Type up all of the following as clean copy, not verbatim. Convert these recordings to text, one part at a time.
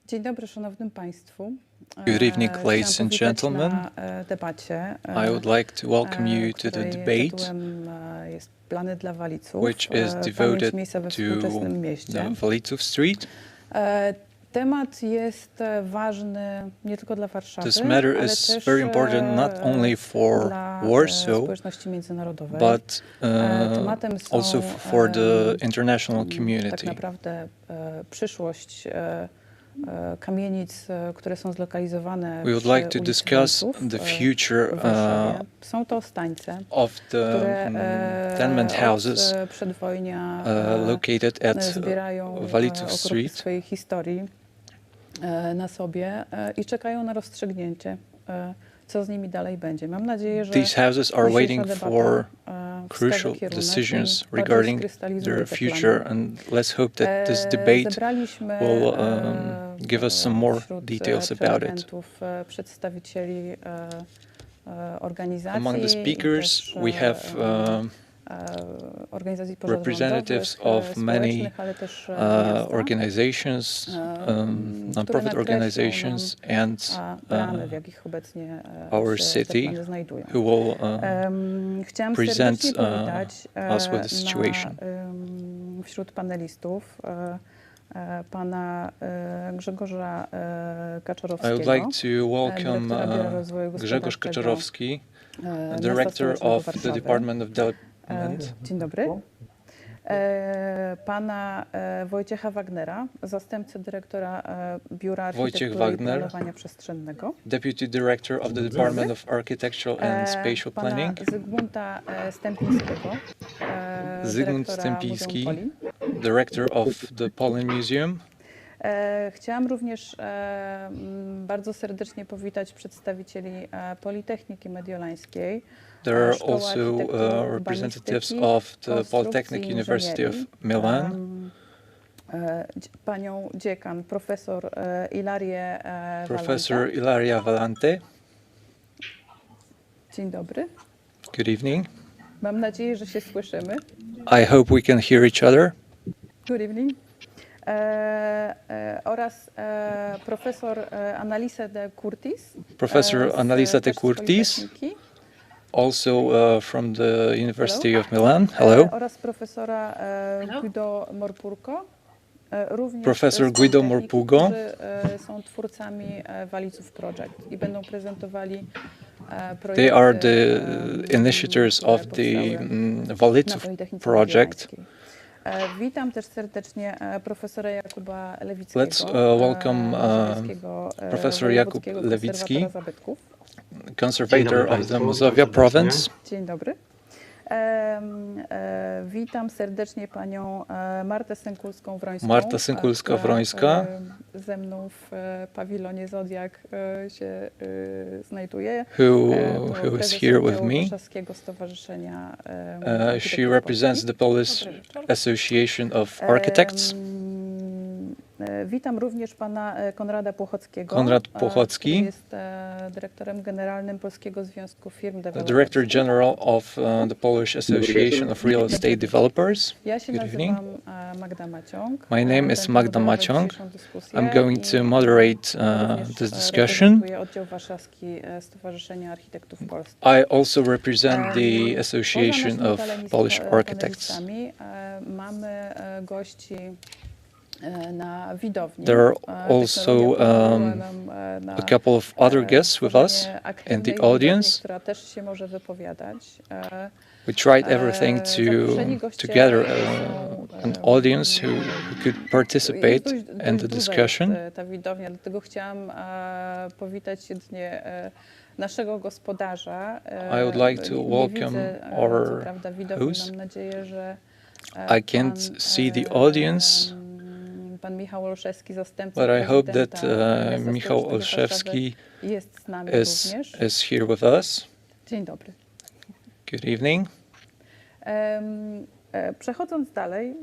Dzień dobry szanownym państwu. Good evening, ladies and gentlemen. Debacie, I would like to welcome you to the debate, jest Plany dla Waliców, which is devoted miejsca we to współczesnym mieście. the Waliców Street. Temat jest ważny nie tylko dla Warszawy, This matter ale is też very important not only for dla Warsaw, społeczności międzynarodowej. but Tematem są, also for the international tak community. naprawdę przyszłość kamienic, które są zlokalizowane We would przy like to ulicy discuss Waliców, the future w Warszawie. Są to stańce, of the które tenement houses od przedwojnia located at zbierają Waliców okruchy Street. swojej historii na sobie i czekają na rozstrzygnięcie, co z nimi dalej będzie. Mam nadzieję, że These houses are waiting dzisiejsza for debata crucial wstawia kierunek decisions i bardziej regarding skrystalizuje their te future, plany. and let's hope that this debate Zebraliśmy will give us some more wśród details about it. prelegentów przedstawicieli organizacji. Among the i speakers, też, we have organizacji representatives pozarządowych, of many społecznych, ale też miasta, organizations, non-profit które organizations, and ramy, w jakich obecnie our się city, te plany znajdują. who will Chciałam present serdecznie powitać us with the situation. wśród panelistów pana Grzegorza Kaczorowskiego, I would like to welcome dyrektora Biura Rozwoju Grzegorz Gospodarczego Kaczorowski, Miasta Director Stołecznego of the Warszawy. Department of Development. Dzień dobry. Pana Wojciecha Wagnera, zastępcę dyrektora Biura Architektury i Wagner, Planowania Przestrzennego. Deputy Director of the Department of Architectural and Spatial Pana Planning. Zygmunta Stępińskiego, Zygmunt dyrektora Stępiński, Muzeum Polin. Director of the Polin Museum. Chciałam również bardzo serdecznie powitać przedstawicieli Politechniki Mediolańskiej. There are Szkoły also Architektury, representatives Urbanistyki, of the Konstrukcji Polytechnic i University of Inżynierii. Milan, Panią dziekan, profesor Ilarię Professor Valente. Ilaria Valente. Dzień dobry. Good evening. Mam nadzieję, że się słyszymy. I hope we can hear each other. Good evening. Oraz profesor Annalisa de Curtis. Professor z Annalisa de też z Curtis, Politechniki. also from the University of Milan. Hello. Oraz profesora Guido Morpurgo. Również Professor z Guido Politechniki, Morpurgo. którzy są twórcami Waliców Project i będą prezentowali projekty, They are the initiators które of the powstały na Waliców Politechnice project. Mediolańskiej. Witam też serdecznie profesora Jakuba Lewickiego, Let's welcome Professor Jakub wojewódzkiego Lewicki, konserwatora zabytków. conservator of the Mazovia province. Dzień dobry. Witam serdecznie panią Martę Sękulską-Wrońską. Marta Sękulska-Wrońska. Ze mną w pawilonie Zodiak się znajduje. Who is here with me. Warszawskiego Stowarzyszenia She represents the Polish Association of Architects. Witam również pana Konrada Płochockiego. Konrad Płochocki, który jest dyrektorem generalnym Polskiego Związku Firm the Deweloperskich. Director General of the Polish Association of Real Estate Developers. Ja się Good evening. nazywam Magda Maciąg. My name is Będę Magda moderować Maciąg. dzisiejszą dyskusję I'm going i to moderate również, this discussion. reprezentuję oddział warszawski Stowarzyszenia Architektów Polskich. I also represent the Poza Association naszymi of Polish Architects. panelistami mamy gości na widowni. There are also a couple of other guests with us in the audience. Która też się może wypowiadać. We tried everything to gather an audience who could participate in the discussion. Ta widownia, dlatego chciałam powitać jedynie naszego gospodarza. I would like to welcome our host. Mam nadzieję, że I can't see the audience, pan Michał Olszewski, zastępca but I hope that prezydenta Miasta Michał Stołecznego Olszewski Warszawy jest z nami is również. here with us. Dzień dobry. Good evening. Przechodząc dalej,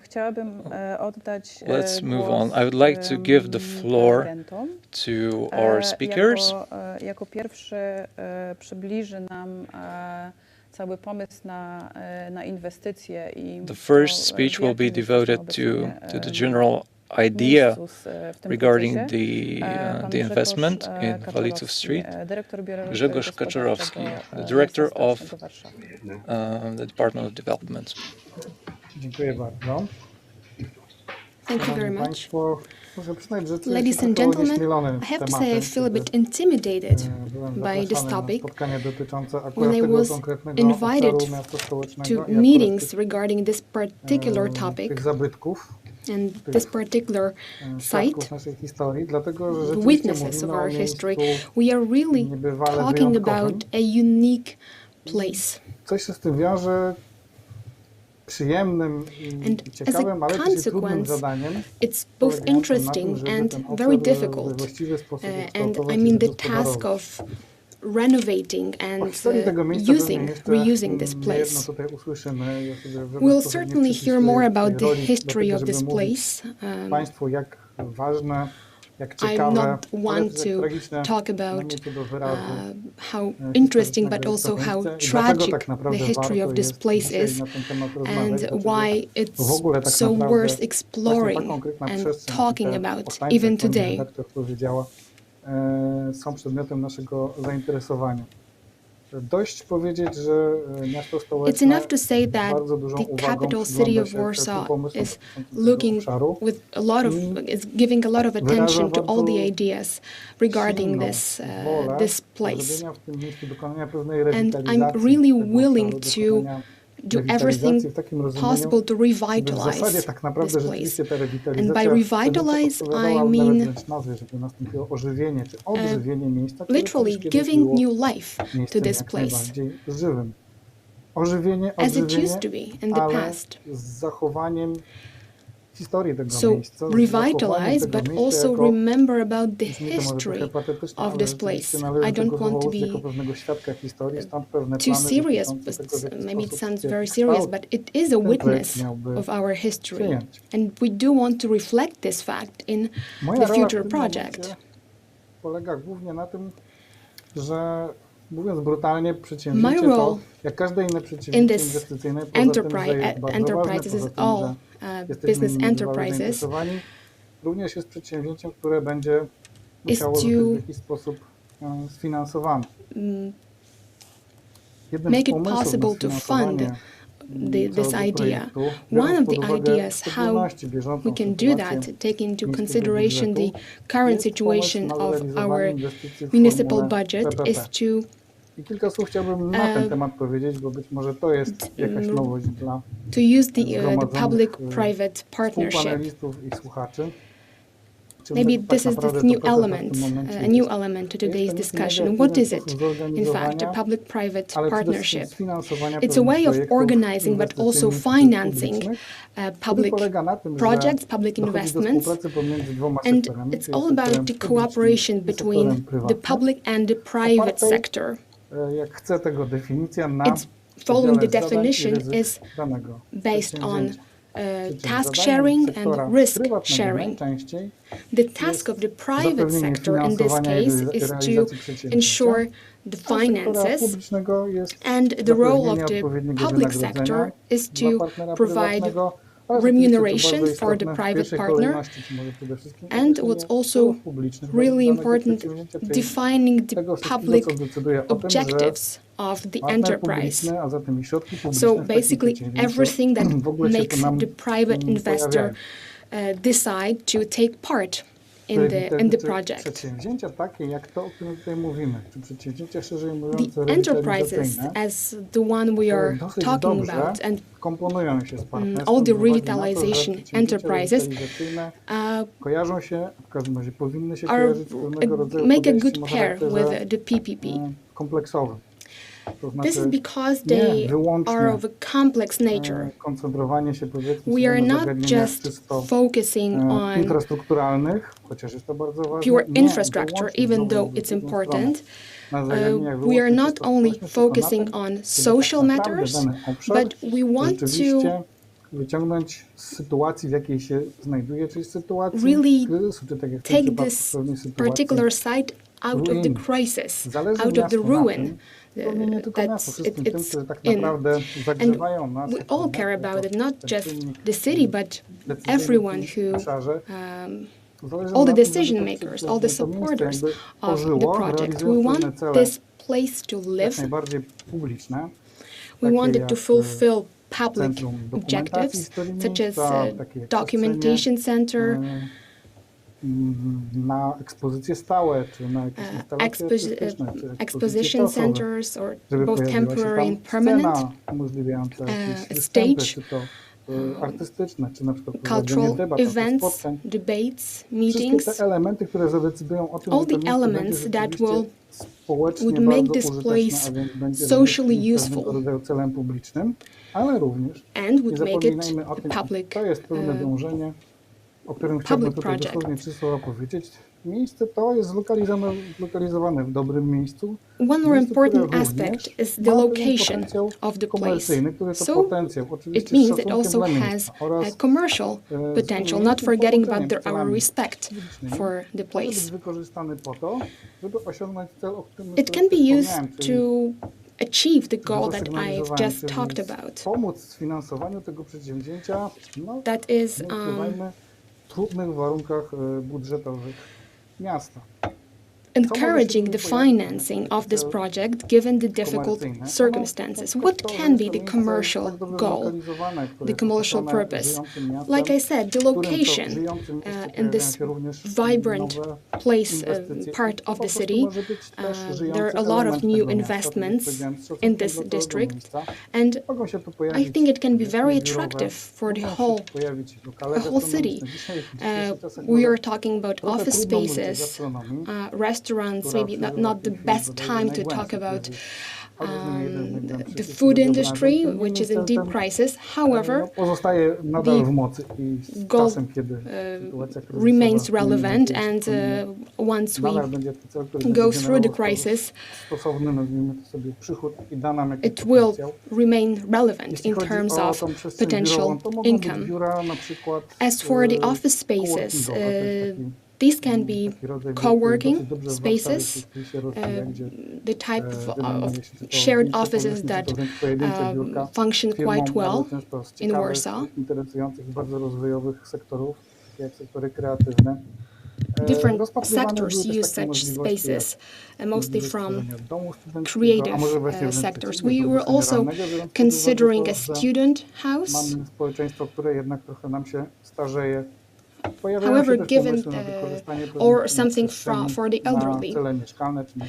chciałabym oddać Let's move głos, on. I would like to give the floor prelegentom. to our speakers. Jako pierwszy przybliży nam cały pomysł na inwestycje i The first speech will be devoted to the general idea miejscu w tym regarding procesie. the investment in Waliców Street, Grzegorz Kaczorowski, the director of the Department of Development. Dziękuję bardzo. Thank you very much. Państwo, muszę przyznać, że czuję Ladies się and trochę gentlemen, onieśmielony I have to tematem, say I feel a kiedy, bit intimidated byłem by this zapraszany na topic spotkanie dotyczące akurat when I tego was konkretnego invited obszaru miasta stołecznego to i meetings akurat regarding this particular tych topic zabytków, and this particular site, świadków naszej historii, dlatego że rzeczywiście witnesses of mówimy o our history. miejscu We are really niebywale talking wyjątkowym. about a unique place. Coś się z tym wiąże przyjemnym And i ciekawym, ale też i trudnym consequence, zadaniem. it's both interesting and very difficult. And I mean the task of renovating and reusing this place. We'll certainly hear more about the history of this place. I not want to talk about how interesting but also how tragic the history of this place is and why it's so worth exploring and talking about even today. Są przedmiotem naszego zainteresowania. Dość powiedzieć, że miasto stołeczne It's enough to say that bardzo dużą the uwagą capital city of przygląda się Warsaw pomysłom is dotyczącym looking tego obszaru. with a lot of is giving a lot of attention to all the ideas regarding this place. Zrobienia w tym miejscu, dokonania pewnej And rewitalizacji I'm really tego willing obszaru, to dokonania do everything w takim rozumieniu, possible to żeby w zasadzie revitalize tak naprawdę this place. rzeczywiście ta rewitalizacja And by revitalize, odpowiadała I nawet mean wręcz nazwie, żeby nastąpiło ożywienie czy odżywienie miejsca, które literally kiedyś kiedyś giving było new life to miejscem this jak place, najbardziej żywym. Ożywienie, as it odżywienie, used to be in the ale past. z zachowaniem historii tego So miejsca, z zachowaniem revitalize, tego but miejsca also jako, remember about the brzmi to może history trochę patetycznie, of ale this rzeczywiście place. należy I tego don't want to wywołać jako be pewnego świadka historii, stąd pewne too plany serious, dotyczące but tego, w jaki maybe it sposób sounds się very serious, kształt but it is a ten projekt witness miałby of our history. przyjąć. And we do want to reflect this fact in Moja the rola w future tym project. momencie polega głównie na tym, że mówiąc brutalnie, przedsięwzięcie My to, role jak każde inne in przedsięwzięcie this inwestycyjne, poza tym, że jest bardzo enterprises ważne, is poza tym, all że jesteśmy business nim niebywale enterprises, zainteresowani, również jest przedsięwzięciem, które będzie is musiało być to w jakiś sposób sfinansowane. Jednym z make it pomysłów na possible to fund sfinansowanie this całego idea. projektu, One biorąc of pod the uwagę ideas how szczególności bieżącą we can do sytuację that, take into miejskiego consideration the budżetu, current jest pomysł situation na of zrealizowanie our inwestycji w municipal formule budget, PPP. is to I kilka słów chciałbym na ten temat powiedzieć, bo być może to jest jakaś nowość dla use the public-private partnership. współpanelistów i słuchaczy. Maybe this is the new element, a new element to today's discussion. What is it, in fact, a public-private partnership? It's a way of organizing but also financing public projects, public investments, and it's all about the cooperation between the public and the private sector. Jak chcę tego definicja na It's following the podziale zadań i definition ryzyk is danego based on przedsięwzięcia. task Zadaniem sharing sektora and risk prywatnego sharing. najczęściej The task of the private zapewnienie sector in this finansowania i case is to realizacji przedsięwzięcia, ensure the a sektora finances, publicznego jest and the role of zapewnienie the odpowiedniego public wynagrodzenia sector is dla to partnera provide prywatnego, oraz remuneration oczywiście, co for the bardzo istotne, w private pierwszej partner, kolejności, czy może przede wszystkim and zapewnienie what's also celów publicznych really danego important, przedsięwzięcia, czyli defining the tego wszystkiego, public co decyduje o tym, że objectives of the partner enterprise. publiczny, a zatem i środki publiczne So w takim basically przedsięwzięciu everything that w ogóle się makes tu nam the private investor pojawiają. decide to take part in the project. Przedsięwzięcia takie jak to, o którym tutaj mówimy, czy przedsięwzięcia szerzej mówiące The enterprises, rewitalizacyjne, as the one we are dosyć talking dobrze about, and komponują się z partnerstwem, all the z uwagi na to, że revitalization przedsięwzięcia enterprises rewitalizacyjne kojarzą się, w każdym razie powinny się are kojarzyć z pewnego rodzaju make a podejściem good o pair charakterze with the PPP. kompleksowym. To This is znaczy because nie they wyłącznie are of a complex nature. koncentrowanie się powiedzmy We are na not zagadnieniach just czysto focusing on infrastrukturalnych, chociaż jest to bardzo ważne. pure nie, infrastructure, wyłącznie even though znowu it's z drugą important. stronę. Na zagadnieniach We are wyłącznie not czysto only społecznych, tylko na focusing tym, on żeby social tak naprawdę matters, dany obszar but we want to rzeczywiście wyciągnąć z sytuacji, w jakiej się znajduje, czyli z sytuacji really kryzysu, czy tak jak w take tym przypadku this pewnej sytuacji particular site out of the ruiny. crisis, Zależy out of the miastu na ruin tym, Spełnienie tylko miasto, wszystkim tym, it's którzy tak in. naprawdę zagrzewają nas. We all care about it, not just the city, but everyone who, all the decision makers, all the supporters of the project. We want this place to live. Najbardziej publiczne. We want it to fulfill public objectives, such as documentation center, na ekspozycje stałe, czy na jakieś instalacje artystyczne, czy exposition centers, or żeby both pojawiła się temporary tam and permanent, scena umożliwiająca jakieś występy, stage, czy to artystyczne, czy na przykład cultural debat, albo events, spotkań. debates, Wszystkie meetings, te elementy, które zadecydują o tym, all że to the miejsce elements będzie that rzeczywiście will społecznie would make bardzo this użyteczne, place a więc będzie socially pewnego useful rodzaju celem publicznym, ale również and nie would make it zapominajmy o tym, a public to jest pewne dążenie, o którym chciałbym tutaj project. dosłownie 3 słowa powiedzieć. Miejsce to jest zlokalizowane w dobrym miejscu. one more Miejscu, które important również aspect is ma the pewien location potencjał of the place. komercyjny, który to So potencjał it oczywiście z means it szacunkiem also dla has miejsca a oraz commercial potential, not forgetting about our respect for the może być place. wykorzystany po to, żeby osiągnąć cel, o którym It can be used wspomniałem, czyli to achieve the goal that I've zasygnalizowałem, just czyli talked about. pomóc w finansowaniu tego przedsięwzięcia, no, That is nie ukrywajmy, w trudnych warunkach budżetowych miasta. encouraging the financing of this project given the difficult circumstances. What can be the commercial goal, the commercial purpose? Like I said, the location in this vibrant place, part of the city, there are a lot of new investments in this district, and I think it can be very attractive for the whole city. We are talking about office spaces, restaurants, maybe not the best time to talk about the food industry, which is in deep crisis. However, pozostaje nadal w mocy i z goal czasem, kiedy sytuacja kryzysowa remains relevant, and once we nadal będzie to cel, który go będzie through the generował crisis, stosowny, nazwijmy to sobie, przychód i da nam jakiś it will potencjał. remain relevant Jeśli in chodzi terms o of tą przestrzeń potential biurową, to mogą być income. biura, na przykład, As for the office spaces, coworkingowe, to jest taki these can be taki rodzaj co-working dosyć dobrze w Warszawie, spaces, który się rozwija, gdzie the type of denominuje się to shared większe offices powierzchnie, that czy to wręcz pojedyncze biurka, function firmom quite well bardzo często z in ciekawych, Warsaw. interesujących, bardzo rozwojowych sektorów, takie jak sektory kreatywne. Different Rozpatrywane sectors były też use takie such możliwości spaces, jak mostly from stworzenia domu studenckiego, creative a może właśnie wręcz sectors. przeciwnie, We were domu also senioralnego, biorąc pod considering uwagę a to, że student house. mamy społeczeństwo, które jednak trochę nam się starzeje. Pojawiają However, się też given pomysły na wykorzystanie or pewnych something przestrzeni for the elderly. na cele mieszkalne czy na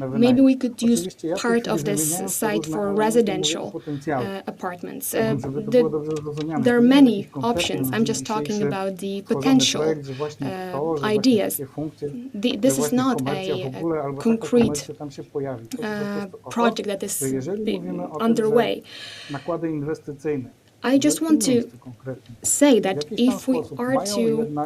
wynajem. Maybe we could use Oczywiście ja w tej part chwili of this wymieniając te site różne for elementy residential mówię o potencjale. apartments. Chciałbym, żeby to było dobrze zrozumiane. There are To nie jest many jakiś konkretny options. na I'm dzień just talking dzisiejszy about the tworzony potential projekt, że właśnie to, że właśnie ideas. takie funkcje, This że is właśnie not komercja w ogóle, albo a taka concrete komercja tam się pojawi. To po prostu o to, project that is że jeżeli mówimy o tym, underway. że nakłady inwestycyjne I just want to say that if we are to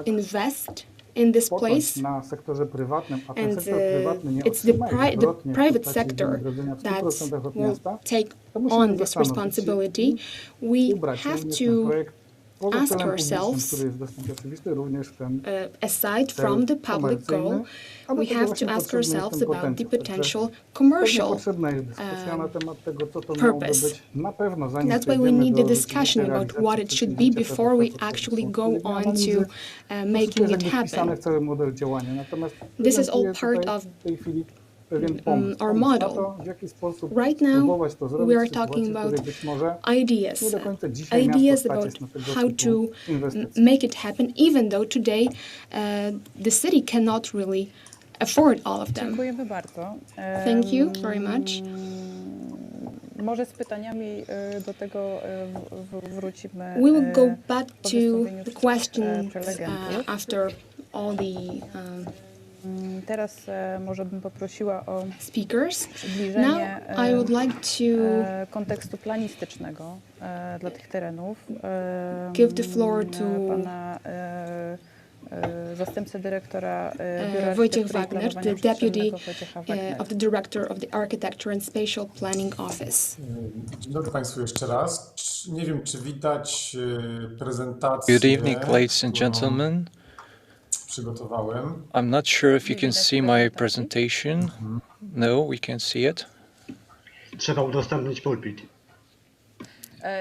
invest in this place, na sektorze prywatnym, a ten and sektor prywatny nie it's the, otrzyma ich zwrotnie w private postaci sector wynagrodzenia w that 100% od will miasta, take to musimy on this zastanowić się responsibility, i we ubrać have również to ten projekt poza ask celem publicznym, ourselves, który jest dosyć oczywisty, również ten aside cel from the public goal, komercyjny, a do we tego have właśnie to ask potrzebny jest ourselves ten about the potencjał. Także potential pewnie commercial potrzebna jest dyskusja na temat tego, co to miałoby purpose. być na pewno, zanim That's why we przejdziemy need do the discussion rzeczywistej about realizacji what it should be przedsięwzięcia, before we tego, co actually są go odpowiednie on analizy. to making it Wpisany happen. w cały model działania. Natomiast This is all prezentuje part tutaj of w tej chwili pewien pomysł. our Pomysł na model. to, w jaki sposób Right now, spróbować to zrobić we are w sytuacji, talking w której about być może ideas, nie do końca dzisiaj ideas miasto stać about jest na tego how to typu inwestycje. make it happen, even though today the city cannot really afford all of them. Dziękujemy bardzo. Thank you very much. Może z pytaniami do tego wrócimy. We will go back po to wystąpieniu the questions prelegentów. after all the Teraz może bym poprosiła o speakers. Now przybliżenie I would like to kontekstu planistycznego dla tych terenów. give the floor to pana zastępcę dyrektora Biura Wojciech Architektury i Wagner, Planowania the deputy Przestrzennego Wojciecha Wagnera. of the director of the Architecture and Spatial Planning Office. Dzień dobry Państwu jeszcze raz. Nie wiem, czy widać prezentację, Good evening, ladies and gentlemen. przygotowałem. I'm not sure if you can see my presentation. No, we can't see it. trzeba udostępnić pulpit.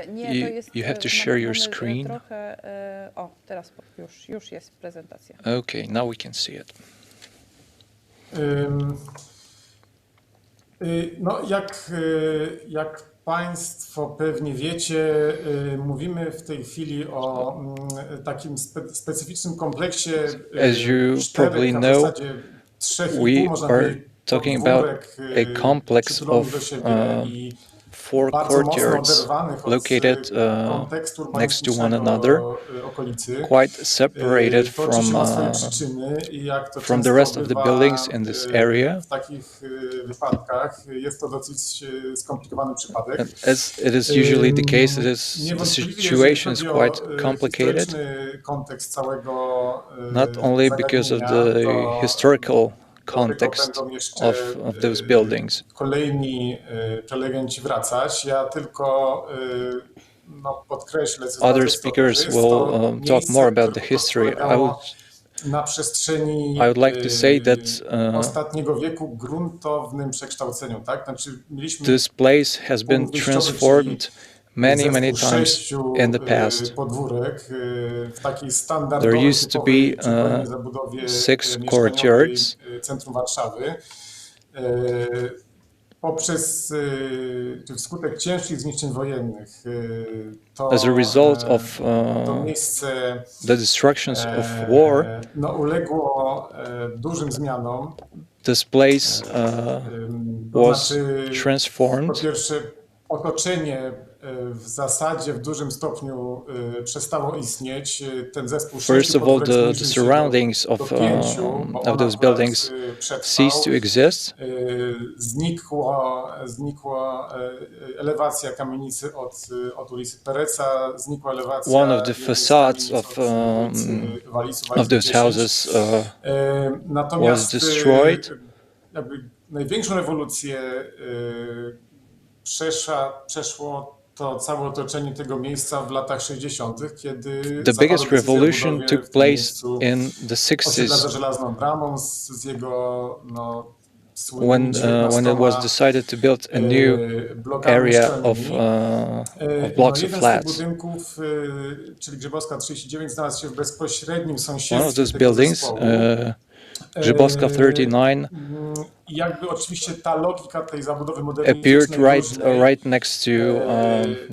Nie, to jest you have to share your screen. Trochę, o, teraz już jest prezentacja. Okay, now we can see it. No, jak Państwo pewnie wiecie, mówimy w tej chwili o takim specyficznym kompleksie As you probably czterech, a w know, zasadzie trzech i pół, we można are powiedzieć, talking about podwórek, a complex przytulony do of siebie i four bardzo mocno courtyards oderwanych od located kontekstu next to one urbanistycznego another, okolicy. quite separated To oczywiście ma swoje from przyczyny i jak to from the często rest of the bywa, buildings in this area. W takich wypadkach jest to dosyć skomplikowany przypadek. As it is usually the case, the situation is quite complicated, Kontekst całego not only because of the historical context of those buildings. Kolejni prelegenci wracać. Ja tylko podkreślę, Other speakers will talk more about the history. Na przestrzeni I would like to say that ostatniego wieku gruntownym przekształceniu, tak? Znaczy mieliśmy this place has been transformed many times in the past. Podwórek w takiej There standardowej used to be zabudowie 6 courtyards. Centrum Warszawy. Czy wskutek ciężkich zniszczeń wojennych to, as a result of to miejsce the destructions of war, uległo dużym zmianom. this place was transformed. Po pierwsze, otoczenie w zasadzie w dużym stopniu przestało istnieć. Ten zespół First of all, the surroundings of those buildings ceased to exist. Znikła elewacja kamienicy od ulicy Pereca, znikła elewacja One of the facades of those houses was destroyed. Największą rewolucję przeszło to całe otoczenie tego miejsca w latach 60., kiedy the biggest revolution took place in the 60s żelazną bramą z jego when it was decided to build a new area of blocks of flats. budynków, czyli Grzybowska 39, znalazł się w bezpośrednim sąsiedztwie One of those tego buildings, zespołu. Grzybowska 39, I jakby oczywiście ta logika tej zabudowy appeared modernistycznej right next to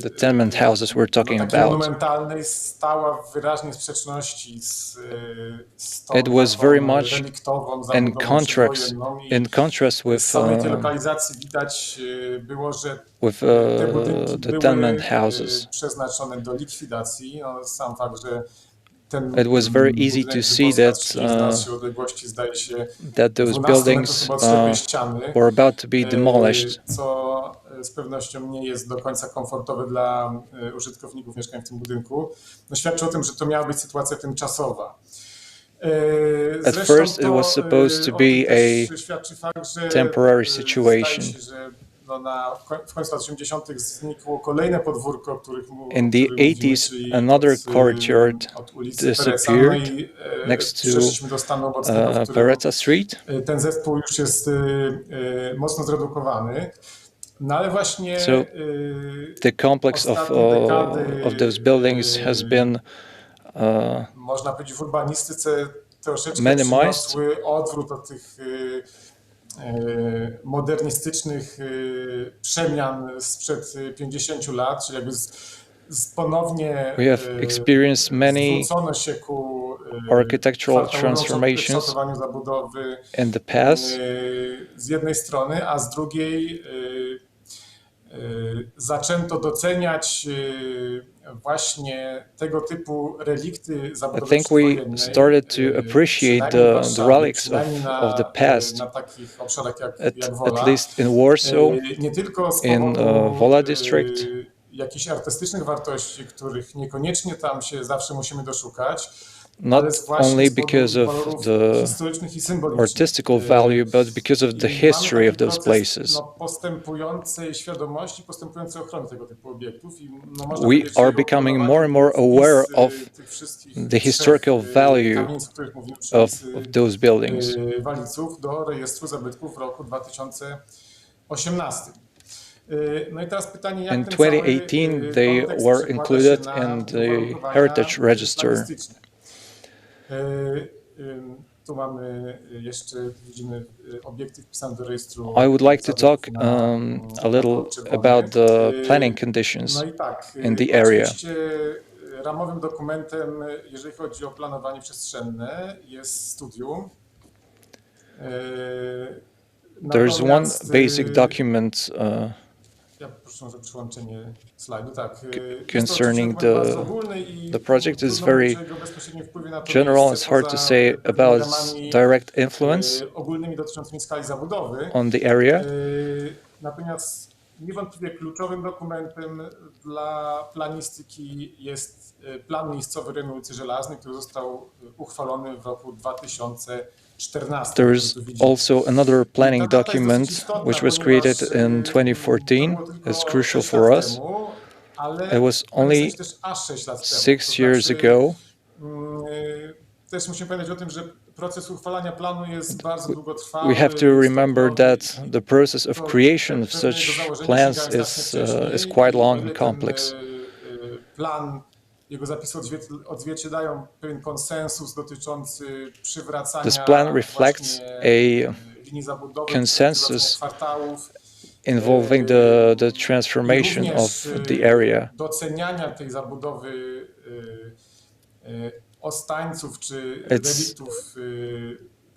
the tenement houses we're talking takiej about. monumentalnej stała w wyraźnej sprzeczności z tą It was very much reliktową in zabudową przedwojenną i contrast with z samej tej lokalizacji widać było, że with te budynki the były tenement houses. przeznaczone do likwidacji. Sam fakt, że It was very easy to see that those buildings were about to be demolished. Co z pewnością nie jest do końca komfortowe dla użytkowników mieszkań w tym budynku. Świadczy o tym, że to miała być sytuacja tymczasowa. At first it was supposed to be a temporary situation. W końcu lat 80. znikło kolejne podwórko, o których in the 80s, another courtyard disappeared next to Pereca Street. Ten zespół już jest mocno zredukowany. No ale właśnie so the complex of those buildings has been można powiedzieć w urbanistyce troszeczkę minimized. Odwrót od tych modernistycznych przemian sprzed 50 lat, czyli jakby ponownie we have experienced many zwrócono się ku architectural transformations zabudowy in the past. Z jednej strony, a z drugiej zaczęto doceniać właśnie tego typu relikty zabudowy I think we started to appreciate the relics of the past, na takich obszarach jak at least in Warsaw, nie tylko z in Wola district, jakichś artystycznych wartości, których niekoniecznie tam się zawsze musimy doszukać, not only because of the artistical value, but because of the history of those places. Postępującej świadomości, postępującej ochrony tego typu obiektów. I we are becoming more and more aware of the historical value of those buildings. Waliców do rejestru zabytków w roku 2018. No i teraz pytanie, jak In ten cały 2018, they kontekst were przekłada included się na in the uwarunkowania Heritage Register. statystyczne. Tu mamy jeszcze, widzimy obiekty wpisane do rejestru. I would like to talk a little about the planning conditions No i tak, in the area. oczywiście ramowym dokumentem, jeżeli chodzi o planowanie przestrzenne, jest studium. There's one basic document Ja proszę o przełączenie slajdu. Tak. concerning the project is very general. It's hard to say about its direct influence ogólnymi dotyczącymi skali zabudowy. on the area. Natomiast niewątpliwie kluczowym dokumentem dla planistyki jest plan miejscowy rynku ulicy Żelaznej, który został uchwalony w roku 2014. There is also another planning document which was created in 2014. It's crucial for us. It was only 6 years ago. Też musimy pamiętać o tym, że proces uchwalania planu jest bardzo długotrwały. We have to remember that the process of creation of such plans is quite long and complex. Plan, jego zapisy odzwierciedlają pewien konsensus dotyczący przywracania This plan reflects a linii zabudowy, consensus kwartałów, involving the transformation of the area. Doceniania tej zabudowy ostańców czy reliktów.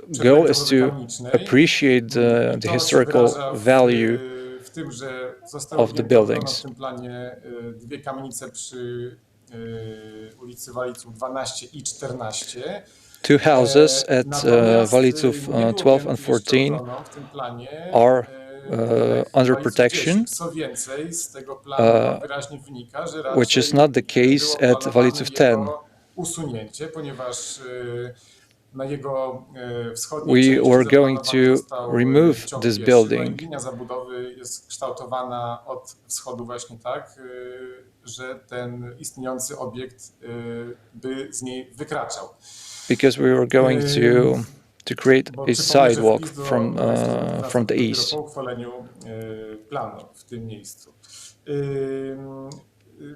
Goal is to appreciate the historical value w tym, że zostały of the buildings. w tym planie dwie kamienice przy ulicy Waliców 12 i 14. Two houses at Waliców 12 and 14 are under protection, Co więcej, z tego planu wyraźnie wynika, że which is not the case at Waliców 10. Usunięcie, ponieważ na jego wschodniej We części were going to został remove ciąg this pieszy. building. Linia zabudowy jest kształtowana od wschodu właśnie tak, że ten istniejący obiekt by z niej wykraczał. Because we were going to create a sidewalk from the east. Po uchwaleniu planu w tym miejscu.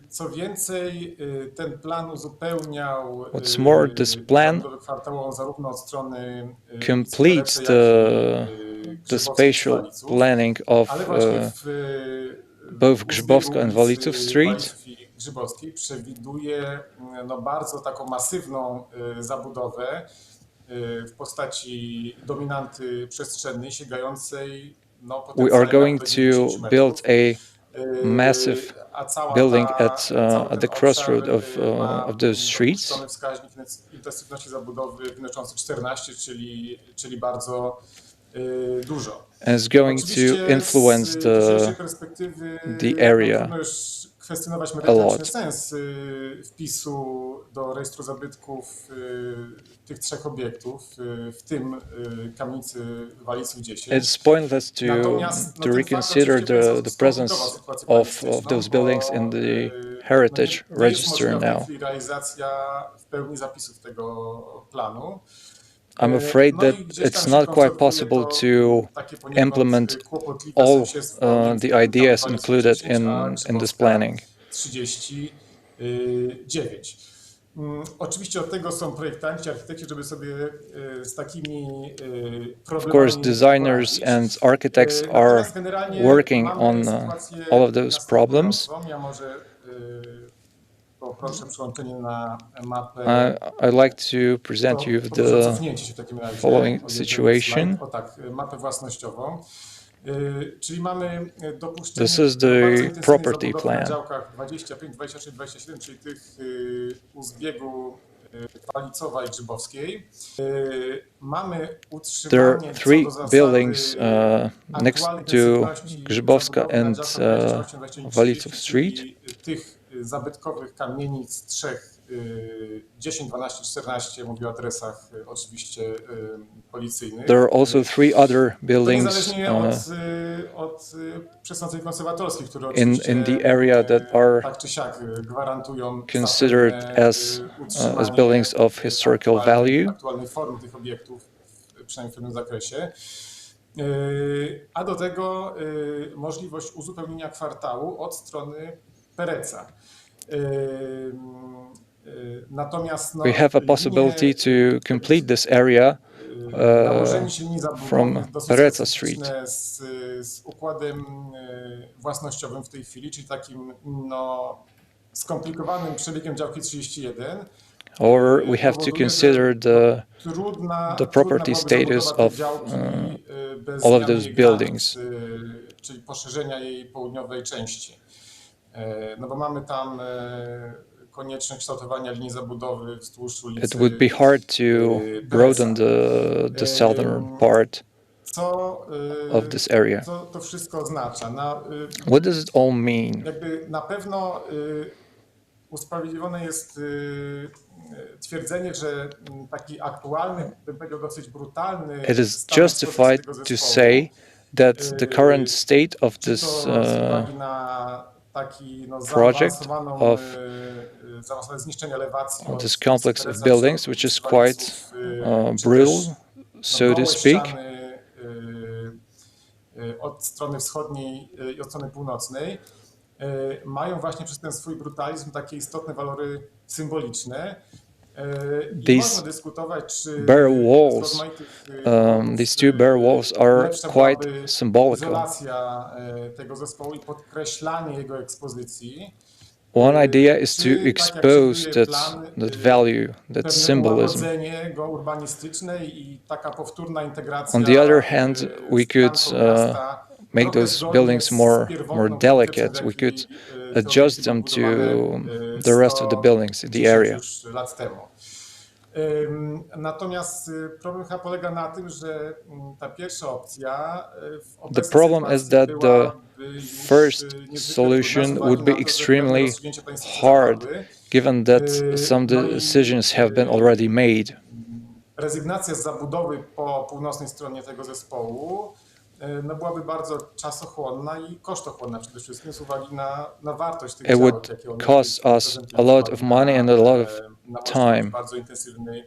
Co więcej, ten plan uzupełniał What's more, this plan zarówno od strony completes the spatial planning of both Grzybowska and Waliców Street. Grzybowskiej przewiduje bardzo taką masywną zabudowę w postaci dominanty przestrzennej sięgającej We are going to build a massive building at the crossroad of those streets. Wskaźnik intensywności zabudowy wynoszący 14, czyli bardzo dużo. And it's going to influence the area kwestionować a merytoryczny lot. sens wpisu do rejestru zabytków tych trzech obiektów, w tym kamienicy Waliców 10. It's pointless to reconsider the presence of those buildings in the Heritage Register now. Realizacja w pełni zapisów tego planu. I'm afraid that it's not quite possible to implement all the ideas included in this planning. 39. Oczywiście od tego są projektanci, architekci, żeby sobie z takimi problemami Of course, designers and architects are working on all of those problems. Ja może poproszę przełączenie na mapę. I'd like to present you the following situation. O tak, mapę własnościową. Czyli mamy dopuszczenie This is the property plan. na działkach 25, 26, 27, czyli tych u zbiegu Walicowa i Grzybowskiej. Mamy utrzymanie There are three buildings next to Grzybowska and Waliców Street. Tych zabytkowych kamienic trzech 10, 12, 14, mówię o adresach oczywiście policyjnych. There are also three other buildings Niezależnie od przesądzeń konserwatorskich, które in the area that are tak czy siak gwarantują considered as buildings of historical value. aktualnej formy tych obiektów, przynajmniej w pewnym zakresie. A do tego możliwość uzupełnienia kwartału od strony Pereca. Natomiast We have a possibility to complete this area from Pereca Street. Z układem własnościowym w tej chwili, czyli takim skomplikowanym przebiegiem działki 31. Or we have to consider the property status of all of those buildings. Czyli poszerzenia jej południowej części. No bo mamy tam konieczność kształtowania linii zabudowy wzdłuż ulicy. It would be hard to broaden the southern part of this area. Co to wszystko oznacza? What does it all mean? Jakby na pewno usprawiedliwione jest twierdzenie, że taki aktualny, bym powiedział dosyć brutalny, It is justified to say that the current state of this project of this complex of buildings, which is quite brutal, so to speak, od strony wschodniej i od strony północnej, mają właśnie przez ten swój brutalizm takie istotne walory symboliczne. These bare walls, these two bare walls are quite symbolical. Tego zespołu i podkreślanie jego ekspozycji. One idea is to expose that value, that symbolism. On the other hand, we could make those buildings more delicate. We could adjust them to the rest of the buildings in the area. Natomiast problem chyba polega na tym, że ta pierwsza opcja the problem is that the first solution would be extremely hard, given that some decisions have been already made. Rezygnacja z zabudowy po północnej stronie tego zespołu byłaby bardzo czasochłonna i kosztochłonna przede wszystkim z uwagi na wartość tych działek, would cost us a lot of money and a lot of time. Bardzo intensywnej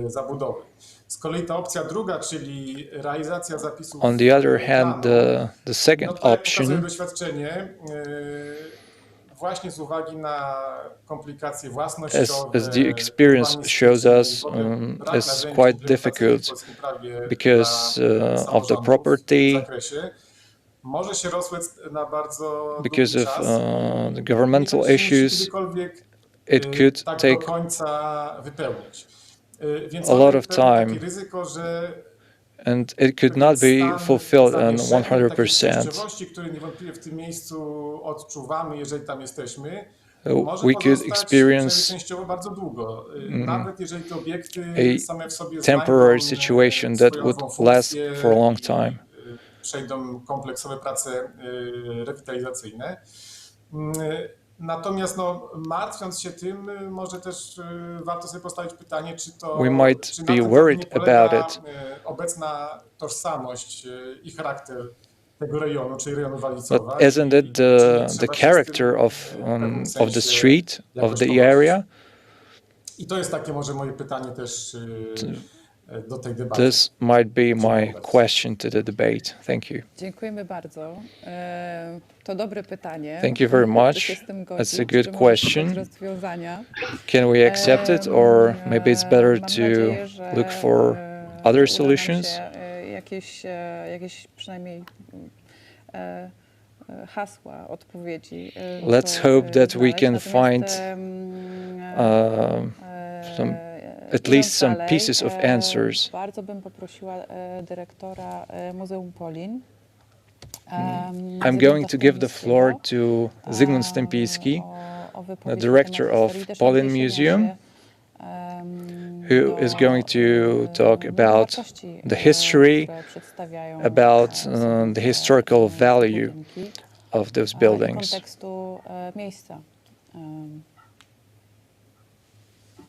zabudowy. Z kolei ta opcja druga, czyli realizacja zapisów. On the other hand, the second option, doświadczenie właśnie z uwagi na komplikacje własnościowe, as the experience shows us, is quite difficult because of the property, może się rozlec na bardzo because długi of czas, the governmental issues. It could tak take do końca wypełnić. Więc a lot of time, takie ryzyko, że and it could not be fulfilled in 100%. które niewątpliwie w tym miejscu odczuwamy, jeżeli tam jesteśmy, We could experience bardzo długo. Nawet jeżeli te obiekty same w sobie temporary situation that would last for a long time. Przejdą kompleksowe prace rewitalizacyjne. Natomiast martwiąc się tym, może też warto sobie postawić pytanie, czy to We might czy be na tym worried nie polega, about it. Obecna tożsamość i charakter tego rejonu, czyli rejonu Walicowa. But isn't it the character of the street, of the area? I to jest takie może moje pytanie też do tej debaty. This might be my question to the debate. Thank you. Dziękujemy bardzo. To dobre pytanie. Thank you very much. That's a good question. Can we accept it, or maybe it's better to look for other solutions? Jakieś przynajmniej hasła, odpowiedzi. Let's hope that we can find at least some pieces of answers. Bardzo bym poprosiła dyrektora Muzeum Polin. I'm going to give the floor to Zygmunt Stępiński, the director of Polin Museum, who is going to talk about the history, about the historical value of those buildings.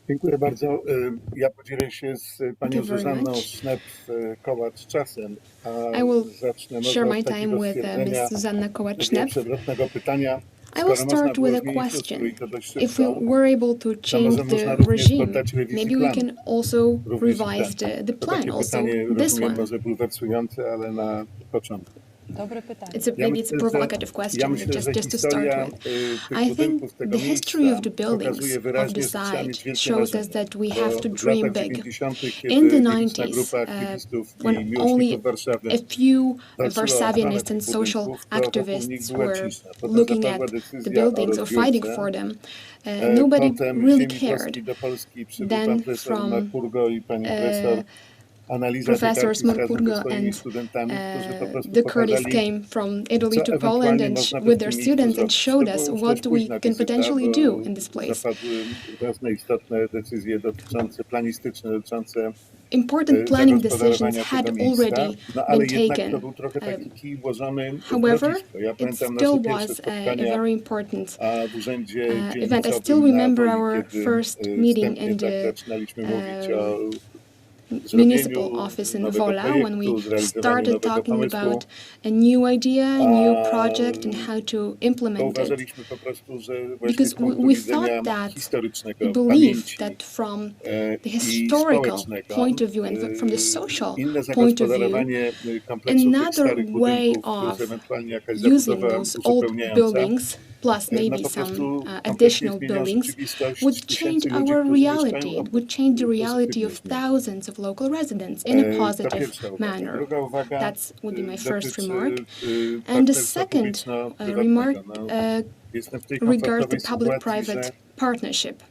Dziękuję bardzo. Ja podzielę się z panią Zuzanną Kołacz-Czasem, a I will zacznę share my od time takiego with stwierdzenia Ms. Zuzanna Kołacz-Czasem. przewrotnego pytania. I will start with a question. If we were able to change the regime, maybe we can also revise the plan, also this one. Maybe it's a provocative question, just to start with. I think the history of the buildings of the site shows us that we have to dream big. In the 90s, when only a few Warszawianists and social activists were looking at the buildings or fighting for them, nobody really cared. Then from Professor Smorpurgo and the Kurds came from Italy to Poland and with their students and showed us what we can potentially do in this place. Important planning decisions had already been taken. However, it still was a very important event. I still remember our first meeting in the municipal office in Wola when we started talking about a new idea, a new project and how to implement it. Because we thought that, we believed that from the historical point of view and from the social point of view, another way of using those old buildings plus maybe some additional buildings, would change our reality. It would change the reality of thousands of local residents in a positive manner. That would be my first remark. And the second remark regards the public-private partnership.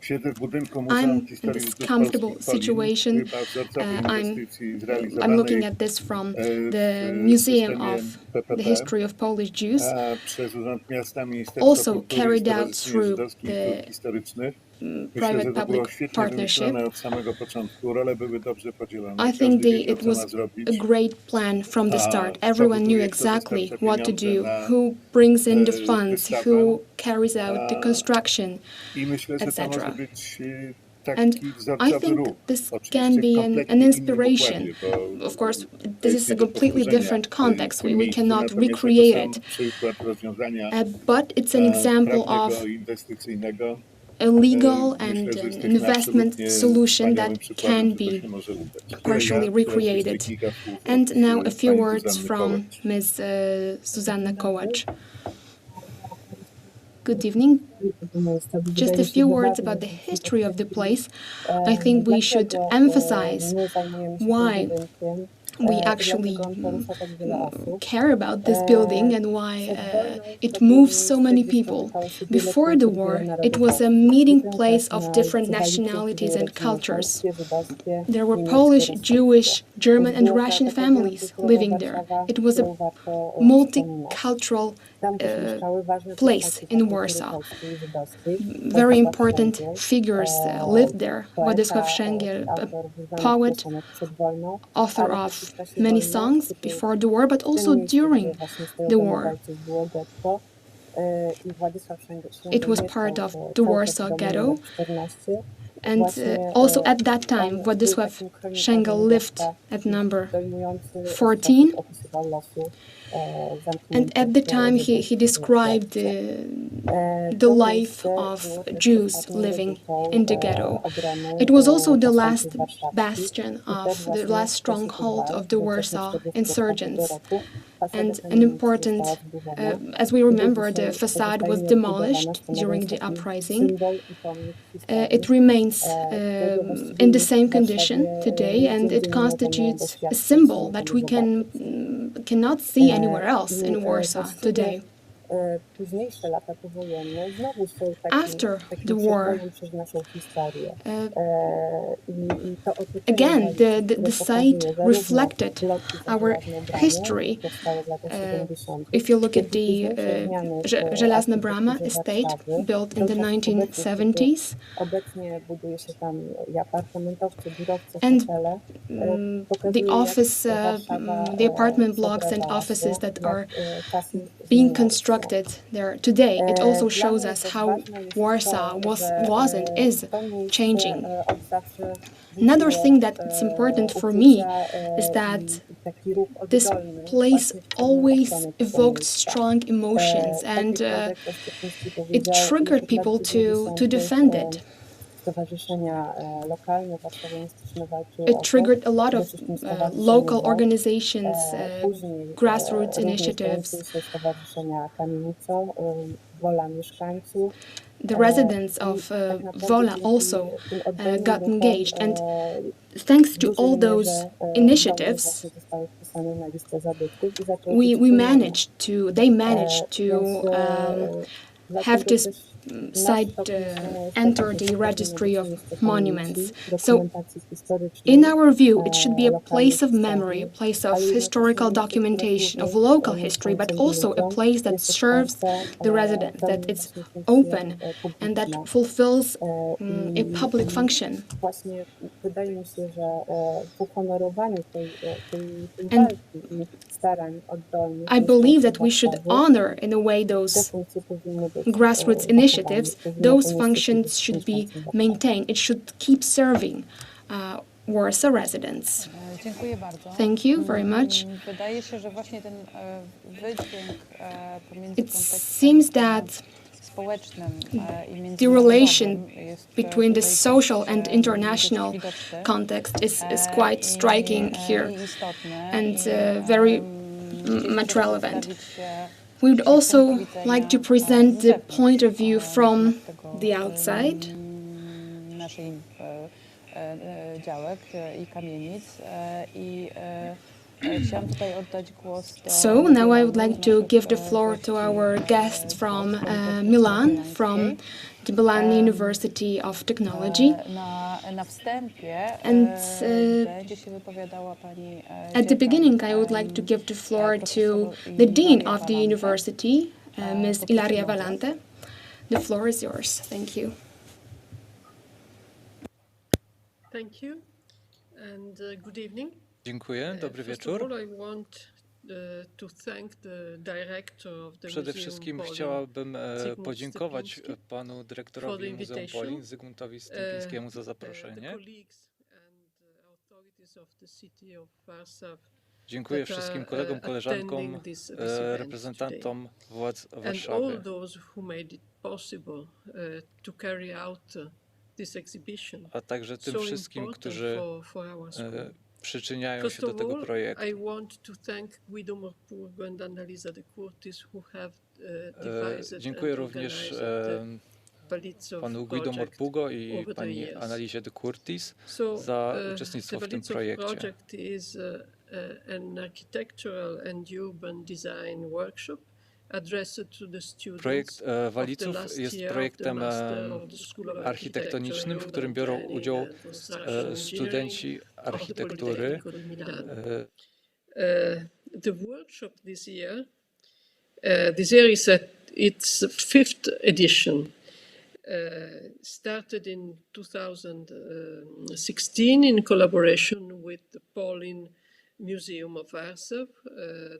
I'm in this comfortable situation. I'm looking at this from the Museum of the History of Polish Jews, also carried out through the private-public partnership. I think it was a great plan from the start. Everyone knew exactly what to do, who brings in the funds, who carries out the construction, etc. And I think this can be an inspiration. Of course, this is a completely different context. We cannot recreate it. But it's an example of a legal and an investment solution that can be partially recreated. And now a few words from Ms. Zuzanna Kołacz. Good evening. Just a few words about the history of the place. I think we should emphasize why we actually care about this building and why it moves so many people. Before the war, it was a meeting place of different nationalities and cultures. There were Polish, Jewish, German and Russian families living there. It was a multicultural place in Warsaw. Very important figures lived there. Władysław Szęgiel, a poet, author of many songs before the war, but also during the war. It was part of the Warsaw ghetto. And also at that time, Władysław Szęgiel lived at number 14. And at the time, he described the life of Jews living in the ghetto. It was also the last bastion of the last stronghold of the Warsaw insurgents. And an important, as we remember, the facade was demolished during the uprising. It remains in the same condition today, and it constitutes a symbol that we cannot see anywhere else in Warsaw today. After the war, again, the site reflected our history. If you look at the Żelazna Brama estate, built in the 1970s, and the office, the apartment blocks and offices that are being constructed conducted there today, it also shows us how Warsaw was and is changing. Another thing that's important for me is that this place always evoked strong emotions, and it triggered people to defend it. It triggered a lot of local organizations, grassroots initiatives. The residents of Wola also got engaged, and thanks to all those initiatives, they managed to have this site enter the registry of monuments. So, in our view, it should be a place of memory, a place of historical documentation, of local history, but also a place that serves the residents, that it's open and that fulfills a public function. And I believe that we should honor, in a way, those grassroots initiatives. Those functions should be maintained. It should keep serving Warsaw residents. Dziękuję bardzo. Thank you very much. Wydaje się, że właśnie ten wydźwięk pomiędzy It seems that the relation between the social and international context is quite striking here and very much relevant. We would also like to present the point of view from the outside. So now I would like to give the floor to our guests from Milan, from the Milan University of Technology. And at the beginning, I would like to give the floor to the Dean of the University, Ms. Ilaria Valante. The floor is yours. Thank you. Thank you and good evening. Dziękuję, dobry wieczór. Przede wszystkim chciałabym podziękować panu dyrektorowi Muzeum Polin, Zygmuntowi Stępińskiemu, za zaproszenie. Dziękuję wszystkim kolegom, koleżankom, reprezentantom władz Warszawy, a także tym wszystkim, którzy przyczyniają się do tego projektu. Dziękuję również panu Guido Morpurgo i pani Analizie de Curtis za uczestnictwo w tym projekcie. Projekt Waliców jest projektem architektonicznym, w którym biorą udział studenci architektury. The workshop this year is at its 5th edition. Started in 2016 in collaboration with the Polin Museum of Warsaw,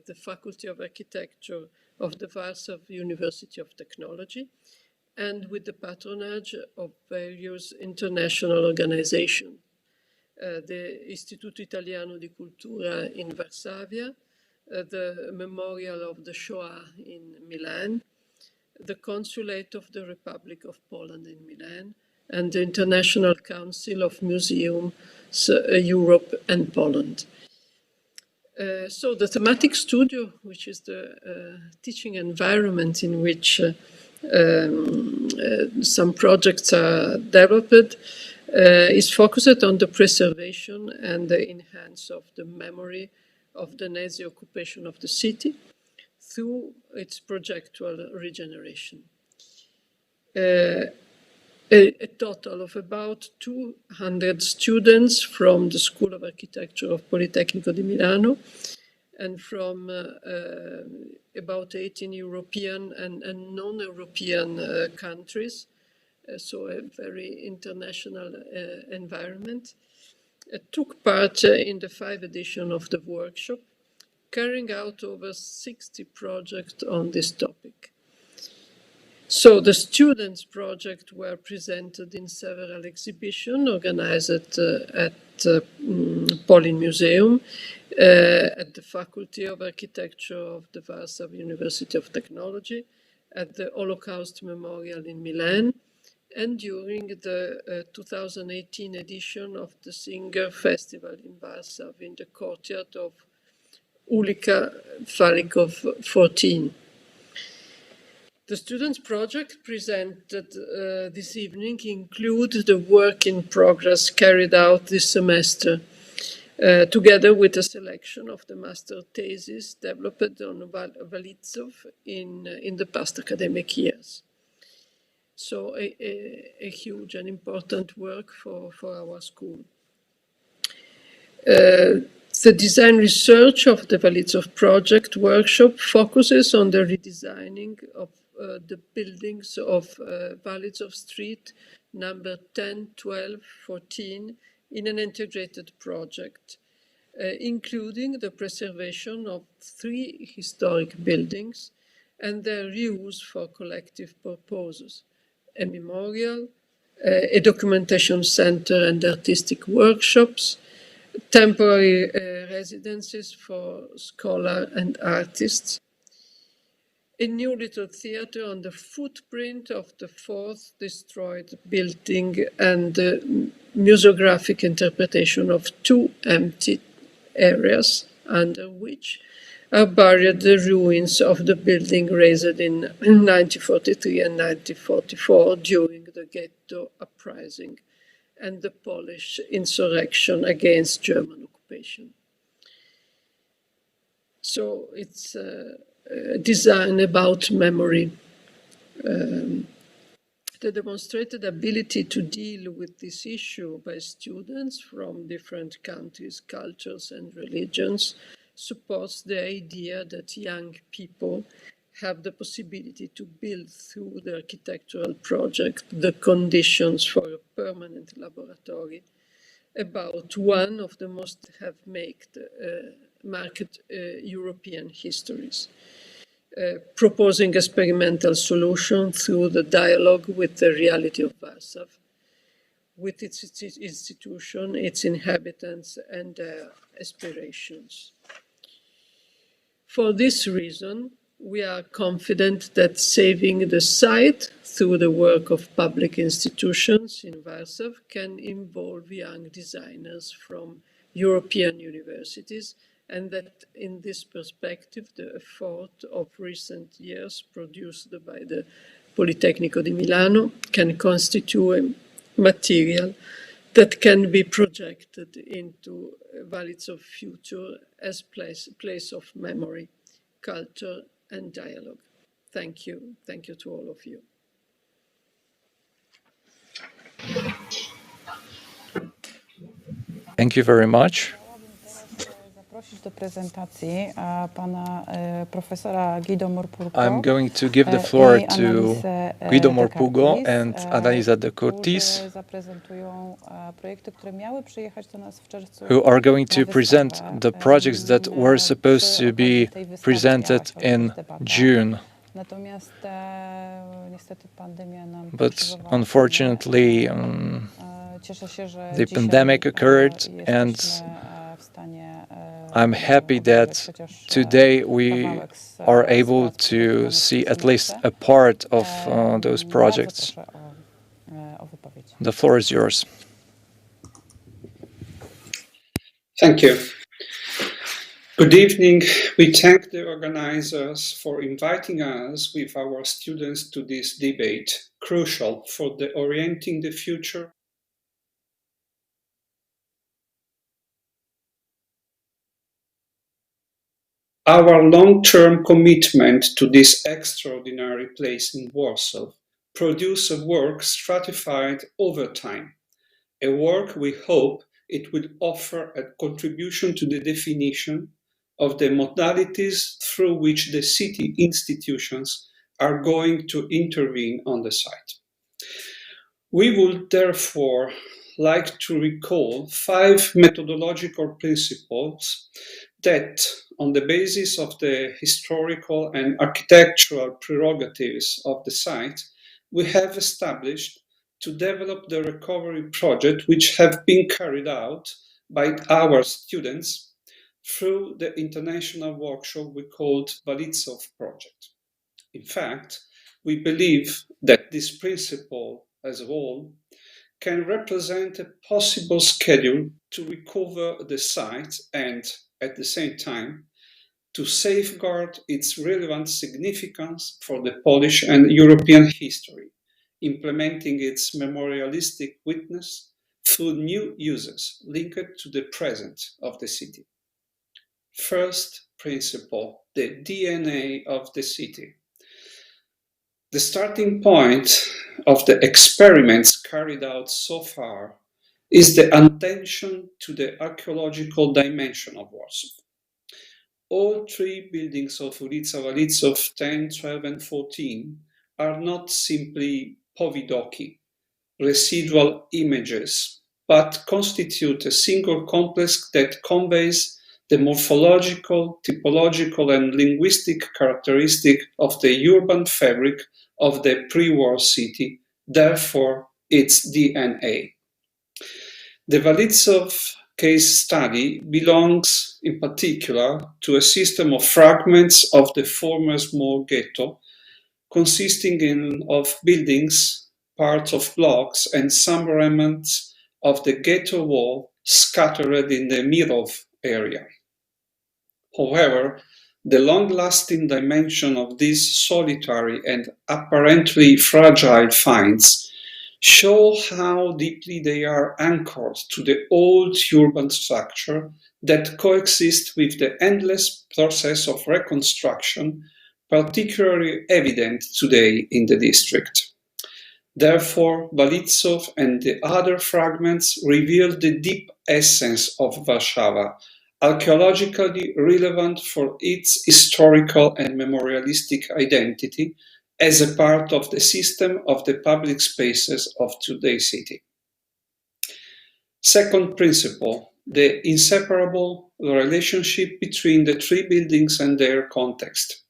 the Faculty of Architecture of the Warsaw University of Technology, and with the patronage of various international organizations. The Istituto Italiano di Cultura in Varsavia, the Memorial of the Shoah in Milan, the Consulate of the Republic of Poland in Milan, and the International Council of Museums Europe and Poland. So the thematic studio, which is the teaching environment in which some projects are developed, is focused on the preservation and the enhance of the memory of the Nazi occupation of the city through its projectual regeneration. A total of about 200 students from the School of Architecture of Politecnico di Milano and from about 18 European and non-European countries, so a very international environment, took part in the 5th edition of the workshop, carrying out over 60 projects on this topic. So the students' projects were presented in several exhibitions organized at Polin Museum, at the Faculty of Architecture of the Warsaw University of Technology, at the Holocaust Memorial in Milan, and during the 2018 edition of the Singer Festival in Warsaw in the courtyard of Ulicy, Waliców 14. The students' project presented this evening include the work in progress carried out this semester, together with a selection of the master thesis developed on Waliców in the past academic years. So a huge and important work for our school. The design research of the Waliców project workshop focuses on the redesigning of the buildings of Waliców Street number 10, 12, 14 in an integrated project, including the preservation of 3 historic buildings and their reuse for collective purposes: a memorial, a documentation center and artistic workshops, temporary residences for scholars and artists, a new little theater on the footprint of the 4th destroyed building, and the museographic interpretation of 2 empty areas under which are buried the ruins of the building razed in 1943 and 1944 during the ghetto uprising and the Polish insurrection against German occupation. So it's design about memory. The demonstrated ability to deal with this issue by students from different countries, cultures, and religions supports the idea that young people have the possibility to build through the architectural project the conditions for a permanent laboratory about one of the most marked European histories, proposing experimental solution through the dialogue with the reality of Warsaw, with its institution, its inhabitants, and their aspirations. For this reason, we are confident that saving the site through the work of public institutions in Warsaw can involve young designers from European universities, and that in this perspective, the effort of recent years produced by the Politecnico di Milano can constitute a material that can be projected into Waliców future as place of memory, culture, and dialogue. Thank you. Thank you to all of you. Thank you very much. Zaprosić do prezentacji pana profesora Guido Morpurgo. I'm going to give the floor to Guido Morpurgo and Analiza de Curtis, Zaprezentują projekty, które miały przyjechać do nas w czerwcu, who are going to present the projects that were supposed to be presented in June. Natomiast niestety pandemia nam But unfortunately, cieszę się, że the pandemic occurred, and I'm happy that today we are able to see at least a part of those projects. The floor is yours. Thank you. Good evening. We thank the organizers for inviting us with our students to this debate, crucial for the orienting the future. Our long-term commitment to this extraordinary place in Warsaw produced a work stratified over time, a work we hope it will offer a contribution to the definition of the modalities through which the city institutions are going to intervene on the site. We would therefore like to recall 5 methodological principles that on the basis of the historical and architectural prerogatives of the site, we have established to develop the recovery project which have been carried out by our students through the international workshop we called Waliców project. In fact, we believe that this principle as a whole can represent a possible schedule to recover the site and, at the same time, to safeguard its relevant significance for the Polish and European history, implementing its memorialistic witness through new uses linked to the present of the city. First principle, the DNA of the city. The starting point of the experiments carried out so far is the attention to the archaeological dimension of Warsaw. All three buildings of ulica Waliców 10, 12 and 14 are not simply powidoki, residual images, but constitute a single complex that conveys the morphological, typological and linguistic characteristic of the urban fabric of the pre-war city, therefore its DNA. The Waliców case study belongs in particular to a system of fragments of the former small ghetto, consisting of buildings, parts of blocks and some remnants of the ghetto wall scattered in the Mirów area. However, the long-lasting dimension of these solitary and apparently fragile finds show how deeply they are anchored to the old urban structure that coexists with the endless process of reconstruction, particularly evident today in the district. Therefore, Waliców and the other fragments reveal the deep essence of Warszawa, archaeologically relevant for its historical and memorialistic identity as a part of the system of the public spaces of today's city. Second principle, the inseparable relationship between the three buildings and their context.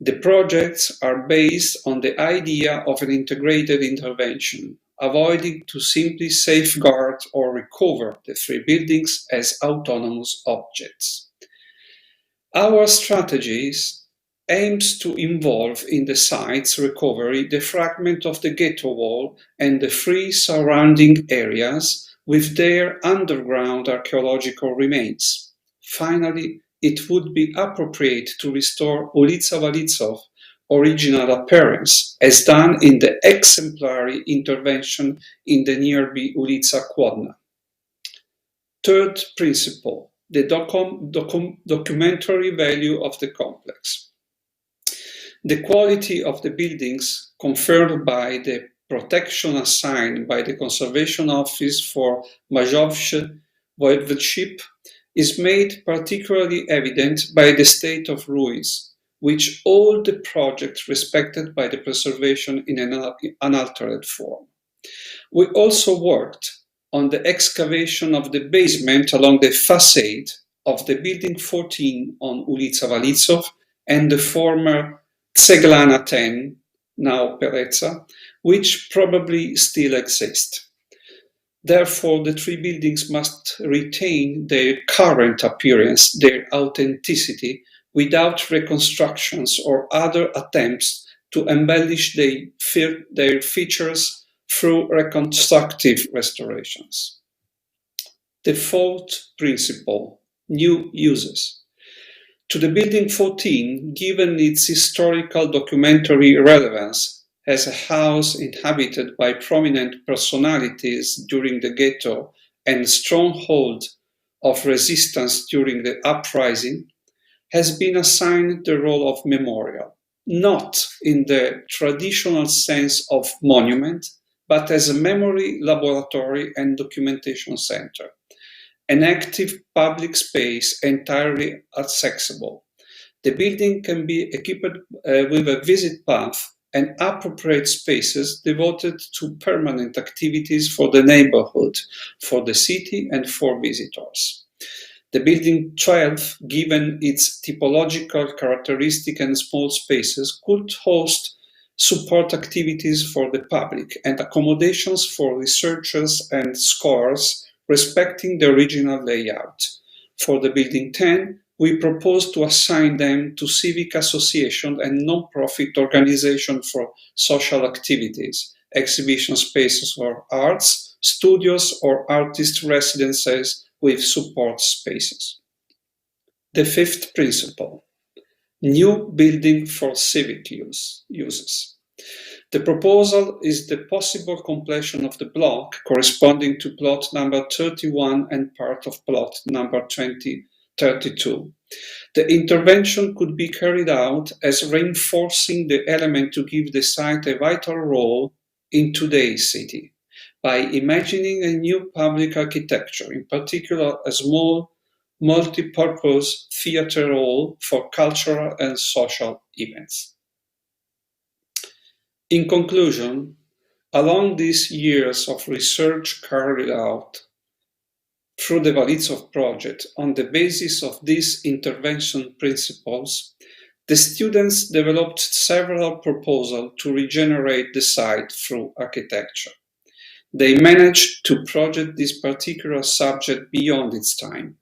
The projects are based on the idea of an integrated intervention, avoiding to simply safeguard or recover the three buildings as autonomous objects. Our strategies aims to involve in the site's recovery the fragment of the ghetto wall and the three surrounding areas with their underground archaeological remains. Finally, it would be appropriate to restore ulica Waliców original appearance, as done in the exemplary intervention in the nearby ulica Kłodna. Third principle, the documentary value of the complex. The quality of the buildings confirmed by the protection assigned by the Conservation Office for Mazowsze Voivodeship is made particularly evident by the state of ruins, which all the projects respected by the preservation in an unaltered form. We also worked on the excavation of the basement along the facade of the building 14 on ulica Waliców and the former Ceglana 10, now Pereca, which probably still exist. Therefore, the three buildings must retain their current appearance, their authenticity, without reconstructions or other attempts to embellish their features through reconstructive restorations. The fourth principle, new uses. To the building 14, given its historical documentary relevance as a house inhabited by prominent personalities during the ghetto and stronghold of resistance during the uprising, has been assigned the role of memorial, not in the traditional sense of monument, but as a memory laboratory and documentation center, an active public space entirely accessible. The building can be equipped with a visit path and appropriate spaces devoted to permanent activities for the neighborhood, for the city and for visitors. The building 12, given its typological characteristic and small spaces, could host support activities for the public and accommodations for researchers and scholars respecting the original layout. For the building 10, we propose to assign them to civic association and non-profit organization for social activities, exhibition spaces for arts, studios or artist residences with support spaces. The fifth principle, new building for civic uses. The proposal is the possible completion of the block corresponding to plot number 31 and part of plot number 2032. The intervention could be carried out as reinforcing the element to give the site a vital role in today's city by imagining a new public architecture, in particular a small multi-purpose theatre hall for cultural and social events. In conclusion, along these years of research carried out through the Waliców project on the basis of these intervention principles, the students developed several proposals to regenerate the site through architecture. They managed to project this particular subject beyond its time,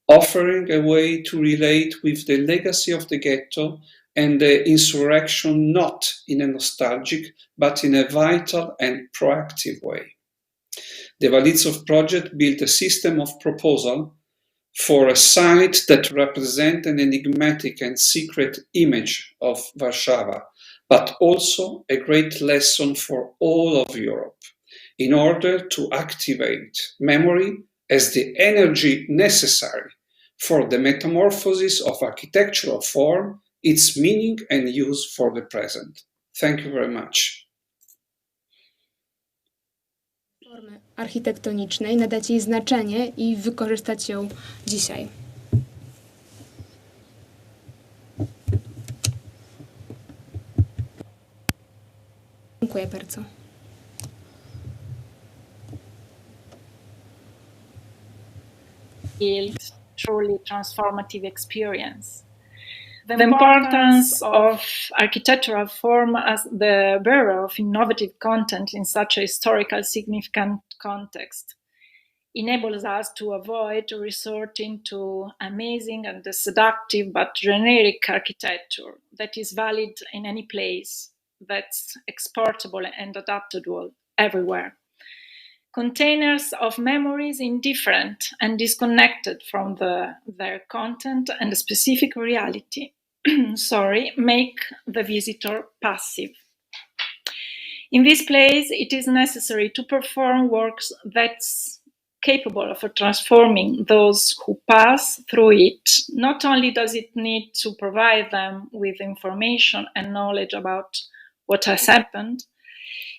offering a way to relate with the legacy of the ghetto and the insurrection not in a nostalgic but in a vital and proactive way. The Waliców project built a system of proposal for a site that represents an enigmatic and secret image of Warszawa, but also a great lesson for all of Europe, in order to activate memory as the energy necessary for the metamorphosis of architectural form, its meaning and use for the present. Thank you very much. Formy architektonicznej, nadać jej znaczenie i wykorzystać ją dzisiaj. Dziękuję bardzo. Build truly transformative experience. The importance of architectural form as the bearer of innovative content in such a historical significant context enables us to avoid resorting to amazing and seductive but generic architecture that is valid in any place, that's exportable and adaptable everywhere. Containers of memories indifferent and disconnected from their content and specific reality make the visitor passive. In this place, it is necessary to perform works that's capable of transforming those who pass through it. Not only does it need to provide them with information and knowledge about what has happened,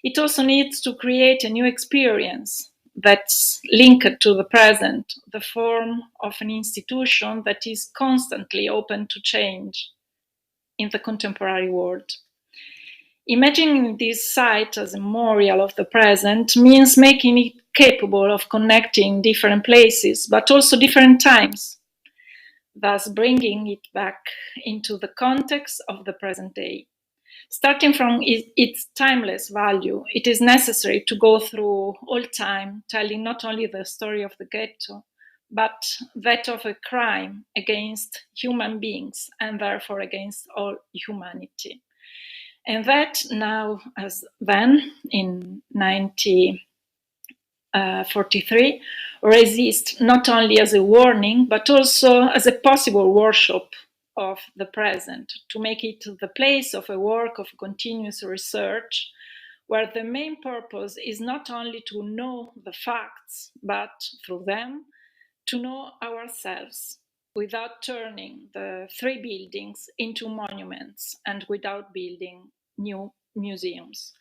it also needs to create a new experience that's linked to the present, the form of an institution that is constantly open to change in the contemporary world. Imagining this site as a memorial of the present means making it capable of connecting different places, but also different times, thus bringing it back into the context of the present day. Starting from its timeless value, it is necessary to go through all time, telling not only the story of the ghetto, but that of a crime against human beings and therefore against all humanity. And that now, as then, in 1943, resists not only as a warning, but also as a possible workshop of the present, to make it the place of a work of continuous research, where the main purpose is not only to know the facts, but through them, to know ourselves, without turning the three buildings into monuments and without building new museums.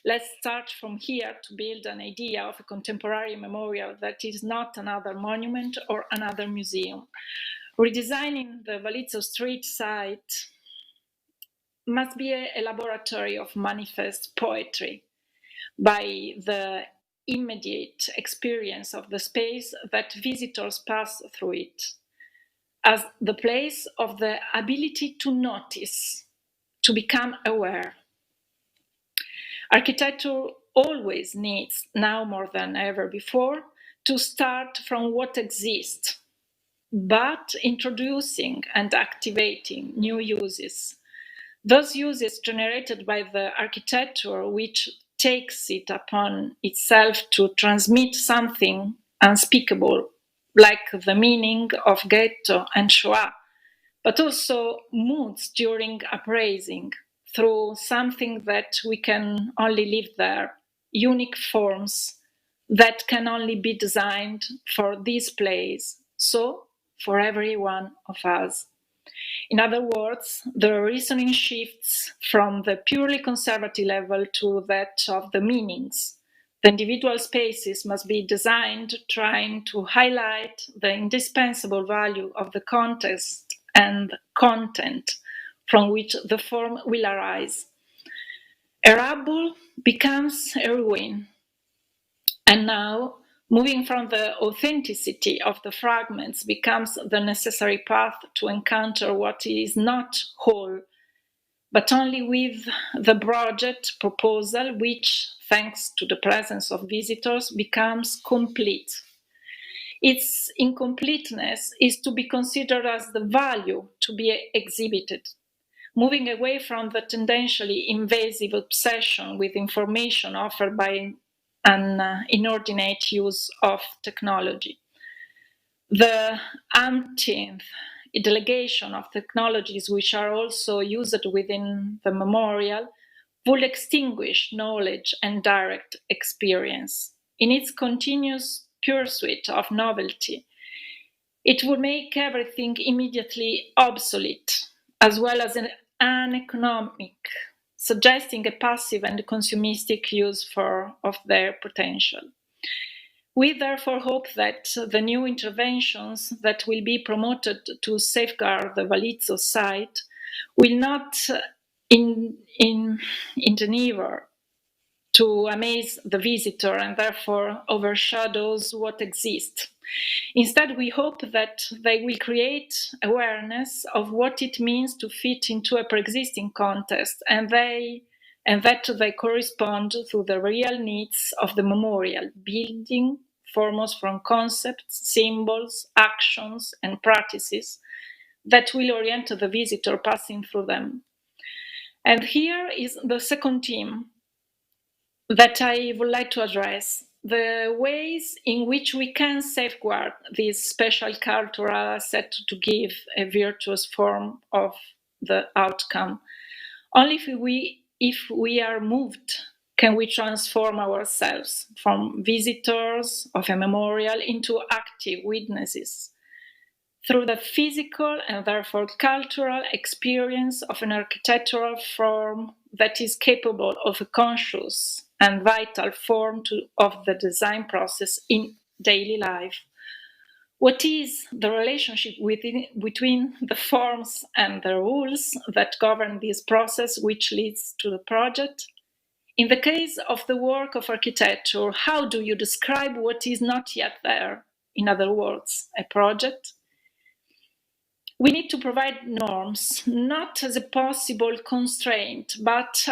Let's start from here to build an idea of a contemporary memorial that is not another monument or another museum. Redesigning the Waliców street site must be a laboratory of manifest poetry by the immediate experience of the space that visitors pass through it, as the place of the ability to notice, to become aware. Architecture always needs, now more than ever before, to start from what exists, but introducing and activating new uses. Those uses generated by the architecture which takes it upon itself to transmit something unspeakable, like the meaning of ghetto and Shoah, but also moods during appraising through something that we can only live there, unique forms that can only be designed for this place, so for every one of us. In other words, the reasoning shifts from the purely conservative level to that of the meanings. The individual spaces must be designed trying to highlight the indispensable value of the context and content from which the form will arise. A rubble becomes a ruin. And now, moving from the authenticity of the fragments becomes the necessary path to encounter what is not whole, but only with the project proposal, which, thanks to the presence of visitors, becomes complete. Its incompleteness is to be considered as the value to be exhibited, moving away from the tendentially invasive obsession with information offered by an inordinate use of technology. The umpteenth delegation of technologies which are also used within the memorial would extinguish knowledge and direct experience. In its continuous pursuit of novelty, it would make everything immediately obsolete, as well as an uneconomic, suggesting a passive and consumistic use of their potential. We therefore hope that the new interventions that will be promoted to safeguard the Waliców site will not endeavor to amaze the visitor and therefore overshadows what exists. Instead, we hope that they will create awareness of what it means to fit into a pre-existing context, and that they correspond to the real needs of the memorial, building foremost from concepts, symbols, actions, and practices that will orient the visitor passing through them. And here is the second theme that I would like to address: the ways in which we can safeguard this special cultural asset to give a virtuous form of the outcome. Only if we are moved can we transform ourselves from visitors of a memorial into active witnesses. Through the physical and therefore cultural experience of an architectural form that is capable of a conscious and vital form of the design process in daily life. What is the relationship between the forms and the rules that govern this process which leads to the project? In the case of the work of architecture, how do you describe what is not yet there? In other words, a project? We need to provide norms, not as a possible constraint, but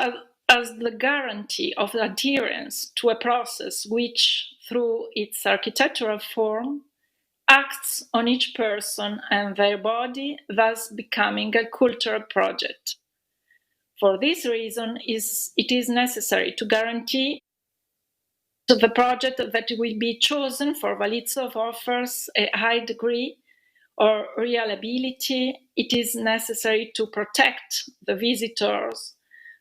as the guarantee of adherence to a process which, through its architectural form, acts on each person and their body, thus becoming a cultural project. For this reason, it is necessary to guarantee that the project that will be chosen for Waliców offers a high degree or reliability. It is necessary to protect the visitors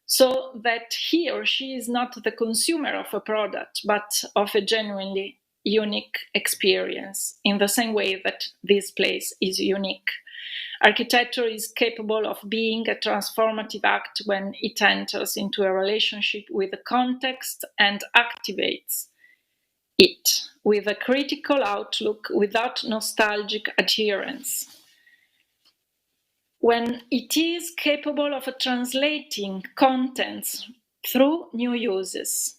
so that he or she is not the consumer of a product, but of a genuinely unique experience, in the same way that this place is unique. Architecture is capable of being a transformative act when it enters into a relationship with the context and activates it with a critical outlook without nostalgic adherence. When it is capable of translating contents through new uses.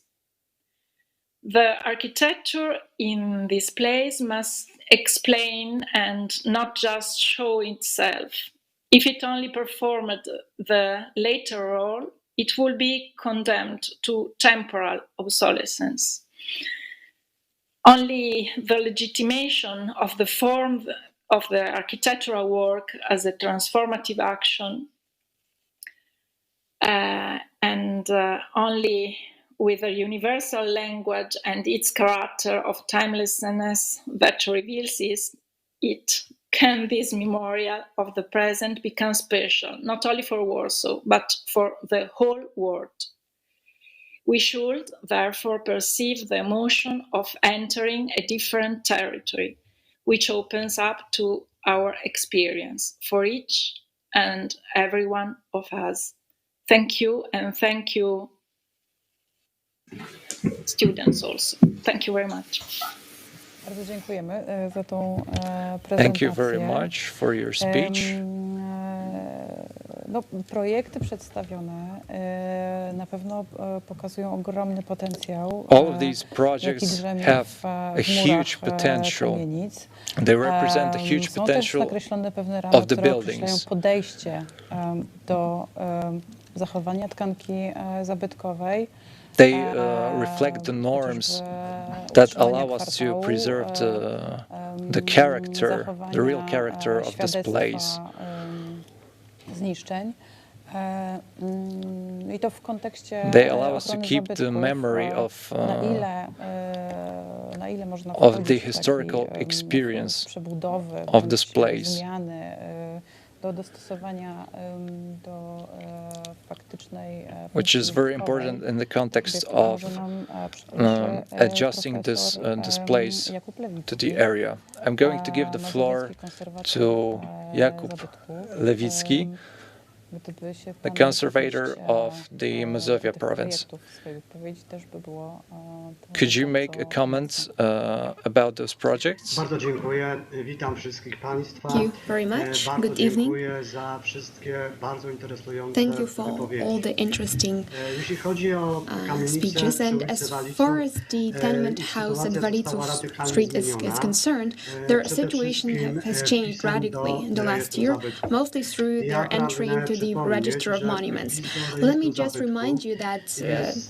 The architecture in this place must explain and not just show itself. If it only performed the later role, it will be condemned to temporal obsolescence. Only the legitimation of the form of the architectural work as a transformative action and only with a universal language and its character of timelessness that reveals it, can this memorial of the present become special, not only for Warsaw, but for the whole world. We should therefore perceive the emotion of entering a different territory, which opens up to our experience for each and every one of us. Thank you, and thank you, students also. Thank you very much. Bardzo dziękujemy za tą prezentację. Thank you very much for your speech. No, projekty przedstawione na pewno pokazują ogromny potencjał. All of these projects have a huge potential. They represent a huge Są też potential nakreślone pewne ramy, of the które określają buildings. podejście do zachowania tkanki zabytkowej. They reflect the norms that allow us to preserve the character, the real character of this place. Zniszczeń. I to w kontekście They allow us to ochrony keep the zabytków, memory na ile można of the wchodzić w historical taki, experience przebudowy, of this bądź place. zmiany, do dostosowania do faktycznej Which is very important in the context of adjusting this place to the area. I'm going to give the floor to Jakub Lewicki, the conservator of the Mazovia province. Could you make a comment about those projects? Bardzo dziękuję. Witam wszystkich Państwa. Thank you very much. Bardzo Good evening. dziękuję za wszystkie bardzo interesujące Thank you for wypowiedzi. all the interesting Jeśli chodzi o kamienice speeches, and przy as ulicy far Waliców, as the tenement house at Waliców Street is concerned, their situation has changed radically in the last year, mostly through their entry into the Register of Monuments. Let me just remind you that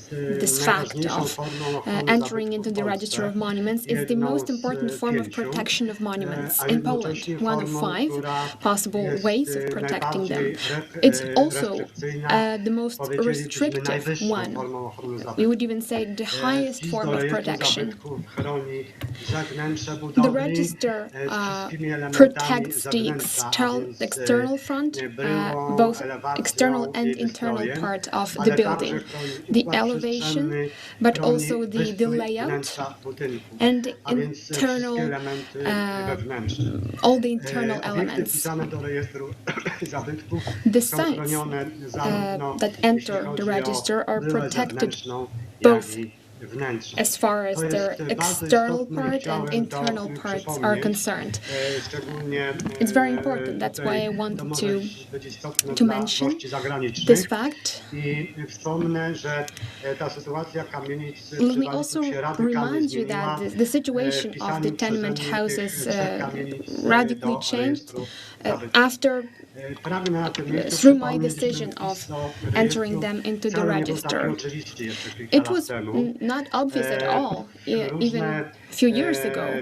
this fact of entering into the Register of Monuments is the most important form of protection of monuments in Poland, one of 5 possible ways of protecting them. It's also the most restrictive one. We would even say the highest form of protection. The register protects the external front, both external and internal part of the building, the elevation, but also the layout and the internal, all the internal elements. The sites that enter the register are protected both as far as their external part and internal parts are concerned. It's very important. That's why I wanted to mention this fact. Let me also remind you that the situation of the tenement houses radically changed after through my decision of entering them into the register. It was not obvious at all, even a few years ago.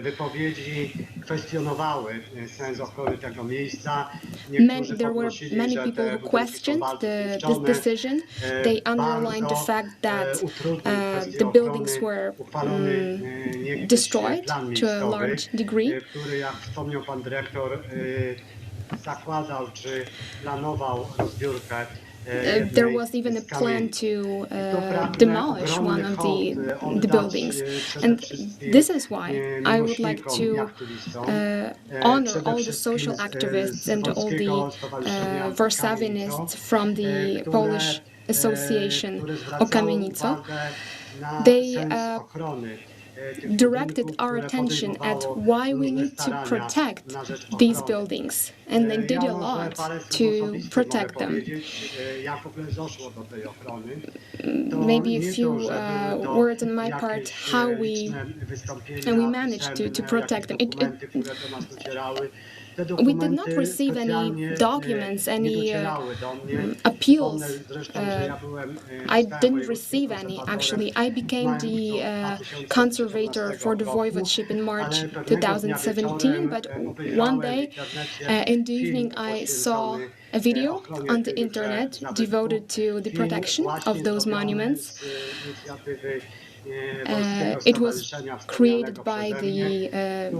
There were many people who questioned this decision. They underlined the fact that the buildings were destroyed to a large degree. There was even a plan to demolish one of the buildings, and this is why I would like to honor all the social activists and all the Warszawianists from the Polish Association o Kamienice. They directed our attention at why we need to protect these buildings, and they did a lot to protect them. Maybe a few words on my part how we managed to protect them. We did not receive any documents, any appeals. I didn't receive any, actually. I became the conservator for the voivodeship in March 2017, but one day in the evening I saw a video on the internet devoted to the protection of those monuments. It was created by the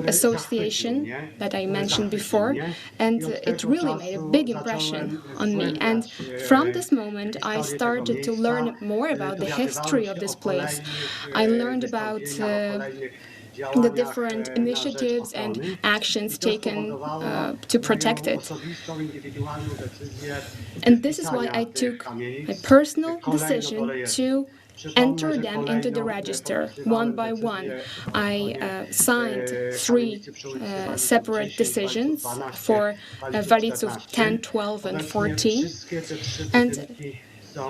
association that I mentioned before, and it really made a big impression on me. And from this moment, I started to learn more about the history of this place. I learned about the different initiatives and actions taken to protect it. And this is why I took a personal decision to enter them into the register one by one. I signed 3 separate decisions for Waliców 10, 12, and 14. And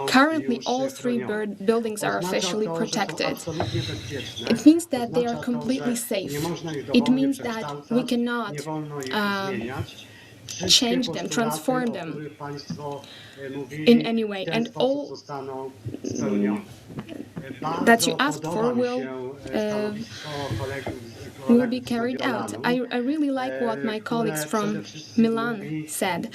currently, all 3 buildings are officially protected. It means that they are completely safe. It means that we cannot change them, transform them in any way. And all that you asked for will be carried out. I really like what my colleagues from Milan said.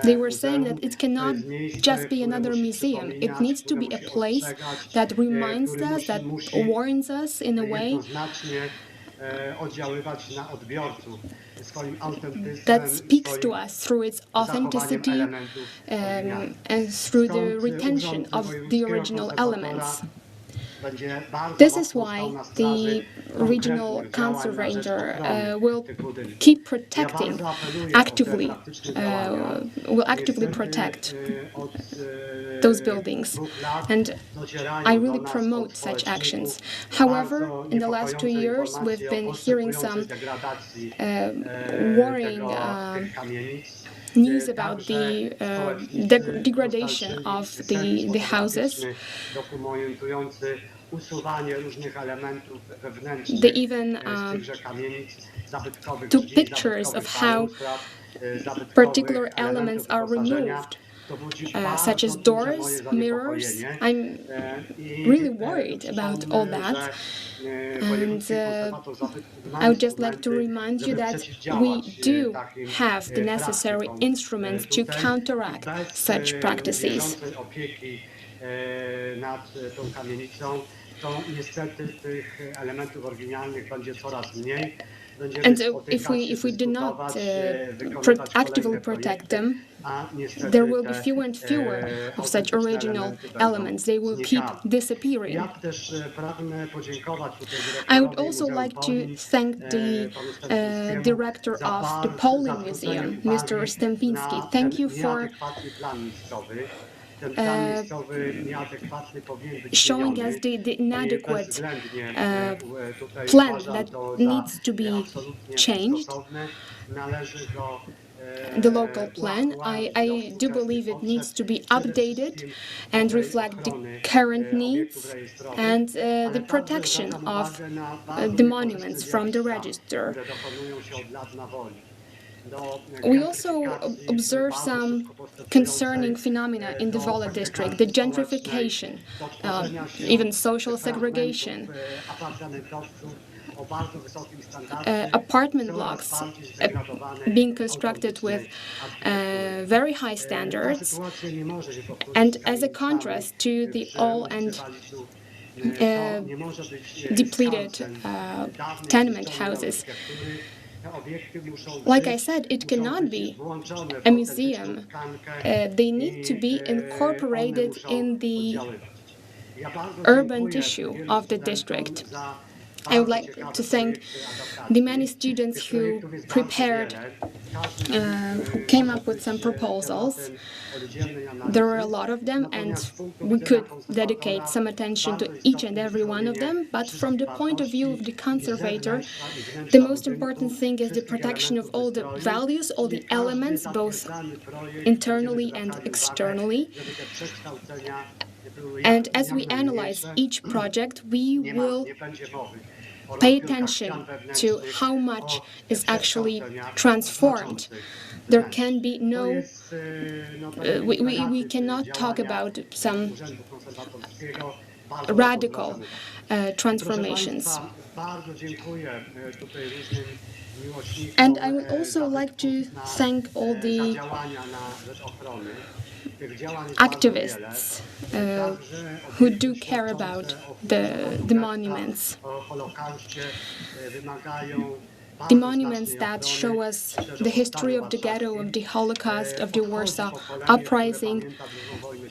They were saying that it cannot just be another museum. It needs to be a place that reminds us, that warns us in a way that speaks to us through its authenticity and through the retention of the original elements. This is why the regional conservator will keep protecting actively, will actively protect those buildings, and I really promote such actions. However, in the last 2 years, we've been hearing some worrying news about the degradation of the houses. They even took pictures of how particular elements are removed, such as doors, mirrors. I'm really worried about all that. And I would just like to remind you that we do have the necessary instruments to counteract such practices. And if we do not actively protect them, there will be fewer and fewer of such original elements. They will keep disappearing. I would also like to thank the director of the Polin Museum, Mr. Stępiński. Thank you for showing us the inadequate plan that needs to be changed. The local plan, I do believe it needs to be updated and reflect the current needs and the protection of the monuments from the register. We also observe some concerning phenomena in the Wola district, the gentrification, even social segregation, apartment blocks being constructed with very high standards, and as a contrast to the old and depleted tenement houses. Like I said, it cannot be a museum. They need to be incorporated in the urban tissue of the district. I would like to thank the many students who prepared, who came up with some proposals. There were a lot of them, and we could dedicate some attention to each and every one of them. But from the point of view of the conservator, the most important thing is the protection of all the values, all the elements, both internally and externally. And as we analyze each project, we will pay attention to how much is actually transformed. There can be no, we cannot talk about some radical transformations. And I would also like to thank all the activists who do care about the monuments. The monuments that show us the history of the ghetto, of the Holocaust, of the Warsaw Uprising.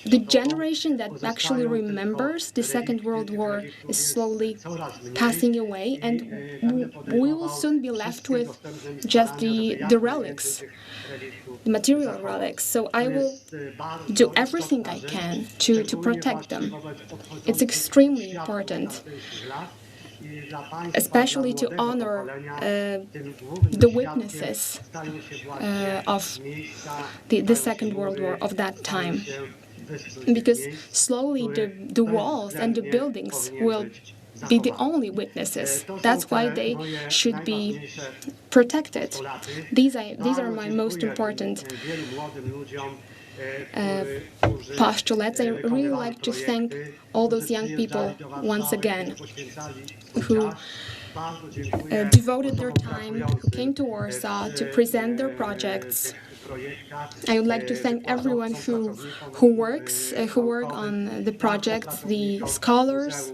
The generation that actually remembers the Second World War is slowly passing away, and we will soon be left with just the relics, the material relics. So I will do everything I can to protect them. It's extremely important, especially to honor the witnesses of the Second World War of that time. Because slowly the walls and the buildings will be the only witnesses. That's why they should be protected. These are my most important postulates. I really like to thank all those young people once again who devoted their time, who came to Warsaw to present their projects. I would like to thank everyone who work on the projects, the scholars,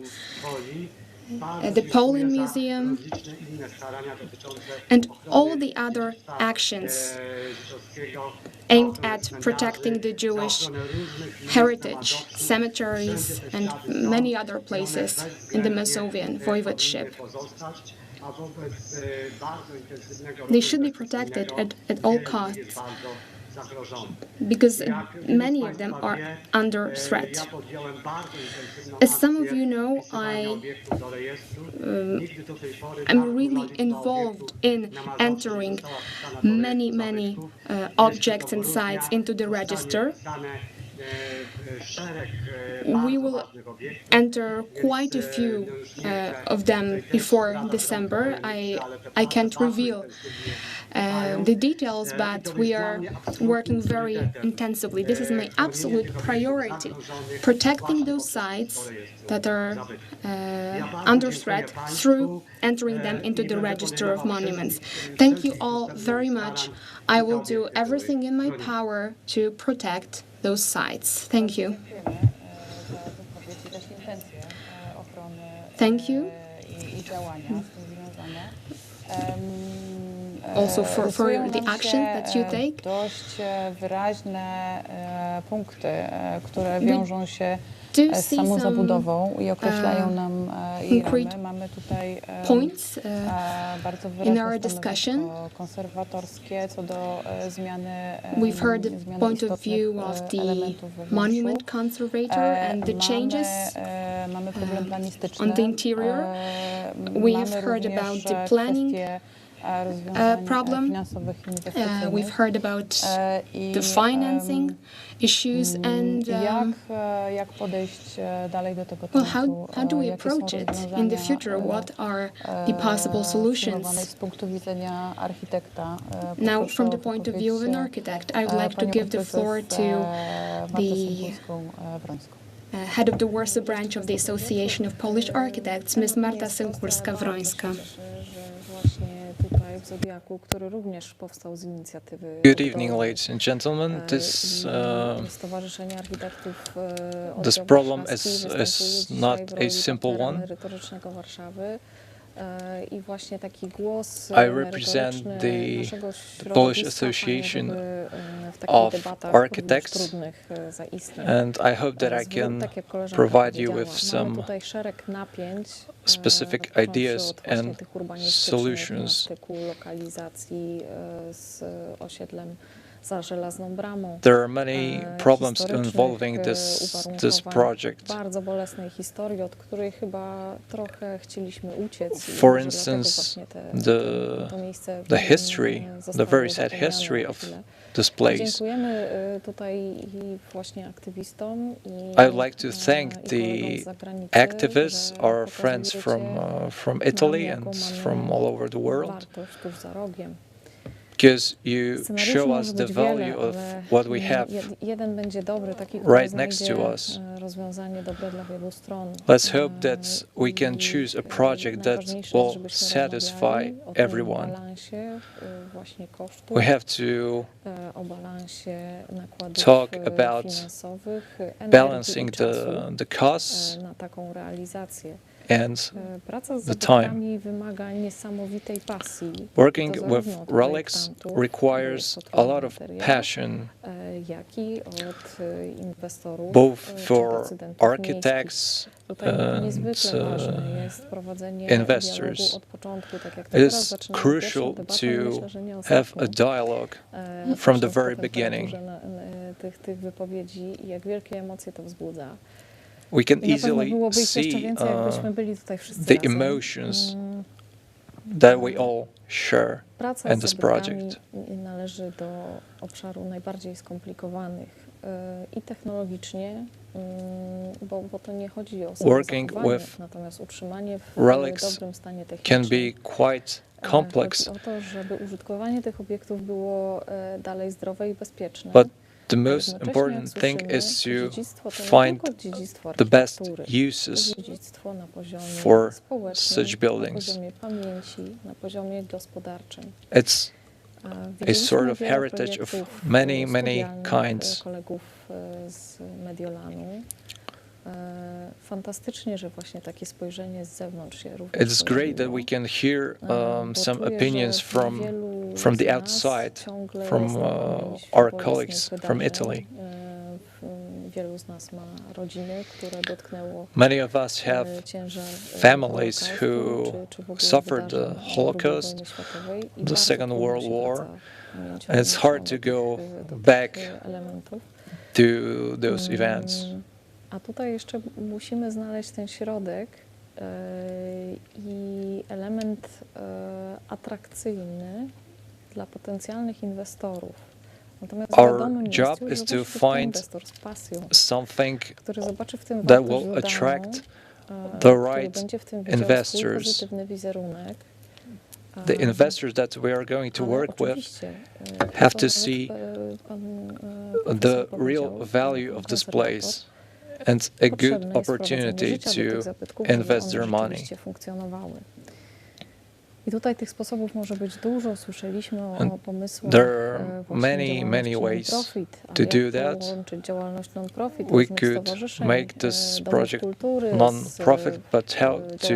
the Polish Museum, and all the other actions aimed at protecting the Jewish heritage, cemeteries, and many other places in the Masovian voivodeship. They should be protected at all costs, because many of them are under threat. As some of you know, I'm really involved in entering many objects and sites into the register. We will enter quite a few of them before December. I can't reveal the details, but we are working very intensively. This is my absolute priority, protecting those sites that are under threat through entering them into the register of monuments. Thank you all very much. I will do everything in my power to protect those sites. Thank you. Thank you. Also for the action that you take. Dość wyraźne punkty, które wiążą się z samą zabudową i określają nam jej ramy. Mamy tutaj bardzo wyraźne stanowisko konserwatorskie co do zmiany We've heard the point of view of the monument conservator and the changes on the interior. We've heard about the planning problem. We've heard about the financing issues and well, how do we approach it in the future? What are the possible solutions? Now, from the point of view of an architect, I would like to give the floor to the head of the Warsaw branch of the Association of Polish Architects, Ms. Marta Sękulska-Wrońska. Good evening, ladies and gentlemen. This problem is not a simple one. I właśnie taki głos I represent the Polish Association of Architects, and I hope that I can provide you with some specific ideas and solutions. Za żelazną bramą. There are many problems involving this project. Bardzo bolesnej historii, od której chyba trochę chcieliśmy uciec. For instance, the history, the very sad history of this place. Dziękujemy tutaj właśnie aktywistom I would like to thank the activists, our friends from Italy and from all over the world, because you show us the value of what we have right next to us. Let's hope that we can choose a project that will satisfy everyone. We have to talk about balancing the costs and the time. Working with relics requires a lot of passion, both for architects and investors. It is crucial to have a dialogue from the very beginning. We can easily see the emotions that we all share in this project. Należy do obszaru najbardziej skomplikowanych i technologicznie, bo to nie chodzi o zachowanie, natomiast utrzymanie w dobrym stanie technicznym. Can be quite complex. Chodzi o to, żeby użytkowanie tych obiektów było dalej zdrowe i bezpieczne. The most important thing is to find the best uses for such buildings. It's a sort of heritage of many, many kinds. Fantastycznie, że właśnie takie spojrzenie z zewnątrz się również It's great that we can hear some opinions from the outside, from our colleagues from Italy. Wielu z nas ma rodziny, które dotknęło. Many of us have families who suffered the Holocaust, the Second World War, and it's hard to go back to those events. A tutaj jeszcze musimy znaleźć ten środek i element atrakcyjny dla potencjalnych inwestorów. Natomiast Our job is to find something that will attract the right investors. The investors that we are going to work with have to see the real value of this place and a good opportunity to invest their money. I tutaj tych sposobów może być dużo. Słyszeliśmy o pomysłach there are many ways to do that. We could make this project non-profit, but how to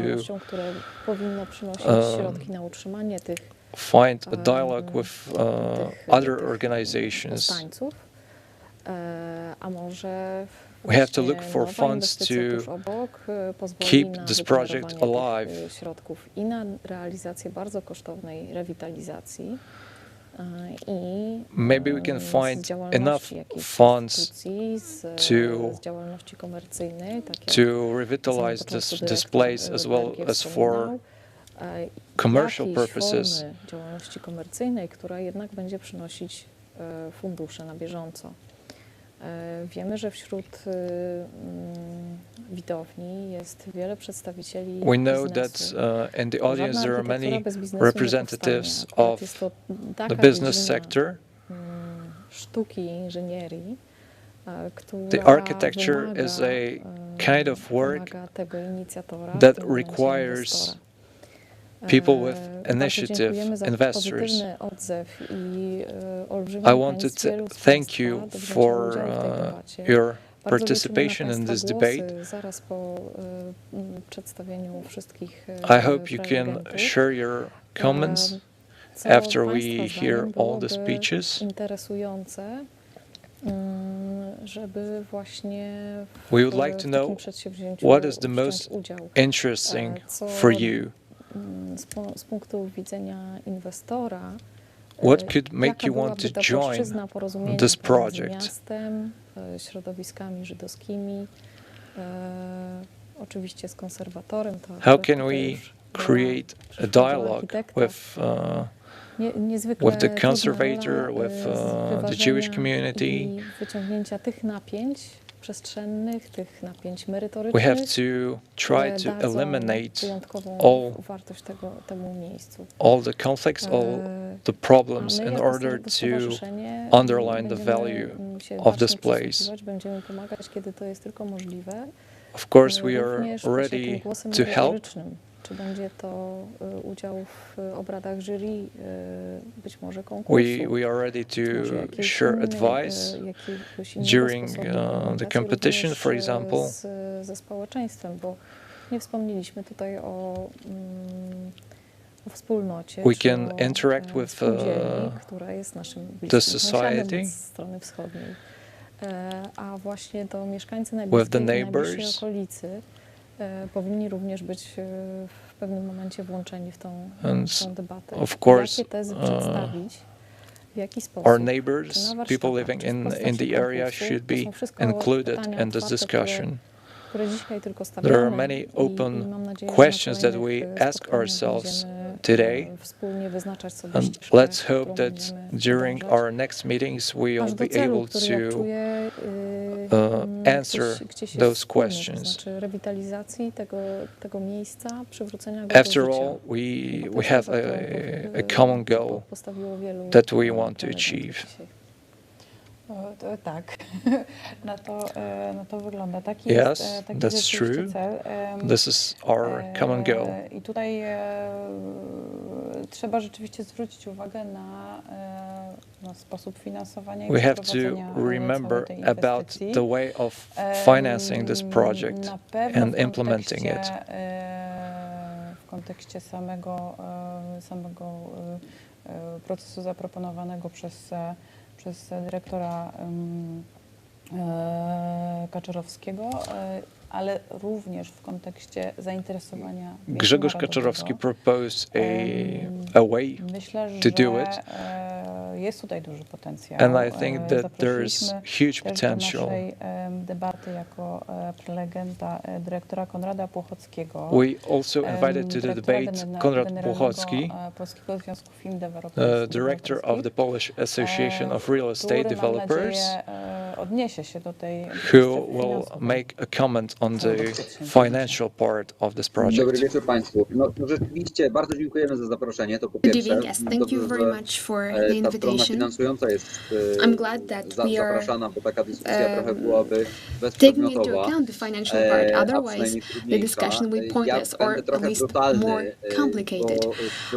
find a dialogue with other organizations. We have to look for funds to keep this project alive. I na realizację bardzo kosztownej rewitalizacji. Maybe we can find enough funds to revitalize this place as well as for commercial purposes. Działalności komercyjnej, która jednak będzie przynosić fundusze na bieżąco. Wiemy, że wśród widowni jest wiele przedstawicieli We know that in the audience there are many representatives of the business sector. Sztuki i inżynierii, The architecture is a kind of work that requires people with initiative, investors. I wanted to thank you for your participation in this debate. Zaraz po przedstawieniu wszystkich I hope you can share your comments after we hear all the speeches. Interesujące, żeby właśnie We would like to know what is the most interesting for you. Z punktu widzenia inwestora, What could make you want to join this project? Miastem, środowiskami żydowskimi, oczywiście z konserwatorem. How can we create a dialogue with the conservator, with the Jewish community? Wyciągnięcia tych napięć przestrzennych, tych napięć merytorycznych. We have to try to eliminate all the conflicts, all the problems in order to underline the value of this place. Będziemy pomagać, kiedy to jest tylko możliwe. Of course, we are ready to help. Czy będzie to udział w obradach jury, być może konkursu. We are ready to share advice during the competition, for example. Ze społeczeństwem, bo nie wspomnieliśmy tutaj o wspólnocie. We can interact with która jest naszym the society, z strony wschodniej. A właśnie to mieszkańcy najbliższej okolicy powinni również być w pewnym momencie włączeni w tą debatę. Of course, jakie tezy przedstawić, w jaki sposób. Our neighbors, people living in the area, should be included in this discussion. There are many open questions that we ask ourselves today, and let's hope that during our next meetings we will be able to answer those questions. After all, we have a common goal that we want to achieve. Tak, na to wygląda. Taki yes, jest, taki that's jest true. Cel. This is our common goal. I tutaj trzeba rzeczywiście zwrócić uwagę na sposób finansowania i We have to remember about the way of financing this project and implementing it. W kontekście samego procesu zaproponowanego przez dyrektora Kaczorowskiego, ale również w kontekście zainteresowania Grzegorz Kaczorowski proposed a way to do it. Jest tutaj duży potencjał. And I think that there is huge potential. Do naszej debaty jako prelegenta dyrektora Konrada Płochockiego. We also invited to the debate Konrad Płochocki, Polskiego Związku Film Deweloperów, director of the Polish Association of Real Estate Developers, odniesie się do tej who will make a comment on the financial part of this project. Dobry wieczór Państwu. No rzeczywiście bardzo dziękujemy za zaproszenie, to po pierwsze. Thank you very much for the invitation. Finansująca jest I'm glad that we are zapraszana, bo taka dyskusja trochę byłaby taking into bezprzedmiotowa, account the financial part. Otherwise, the discussion will be pointless or at least more complicated.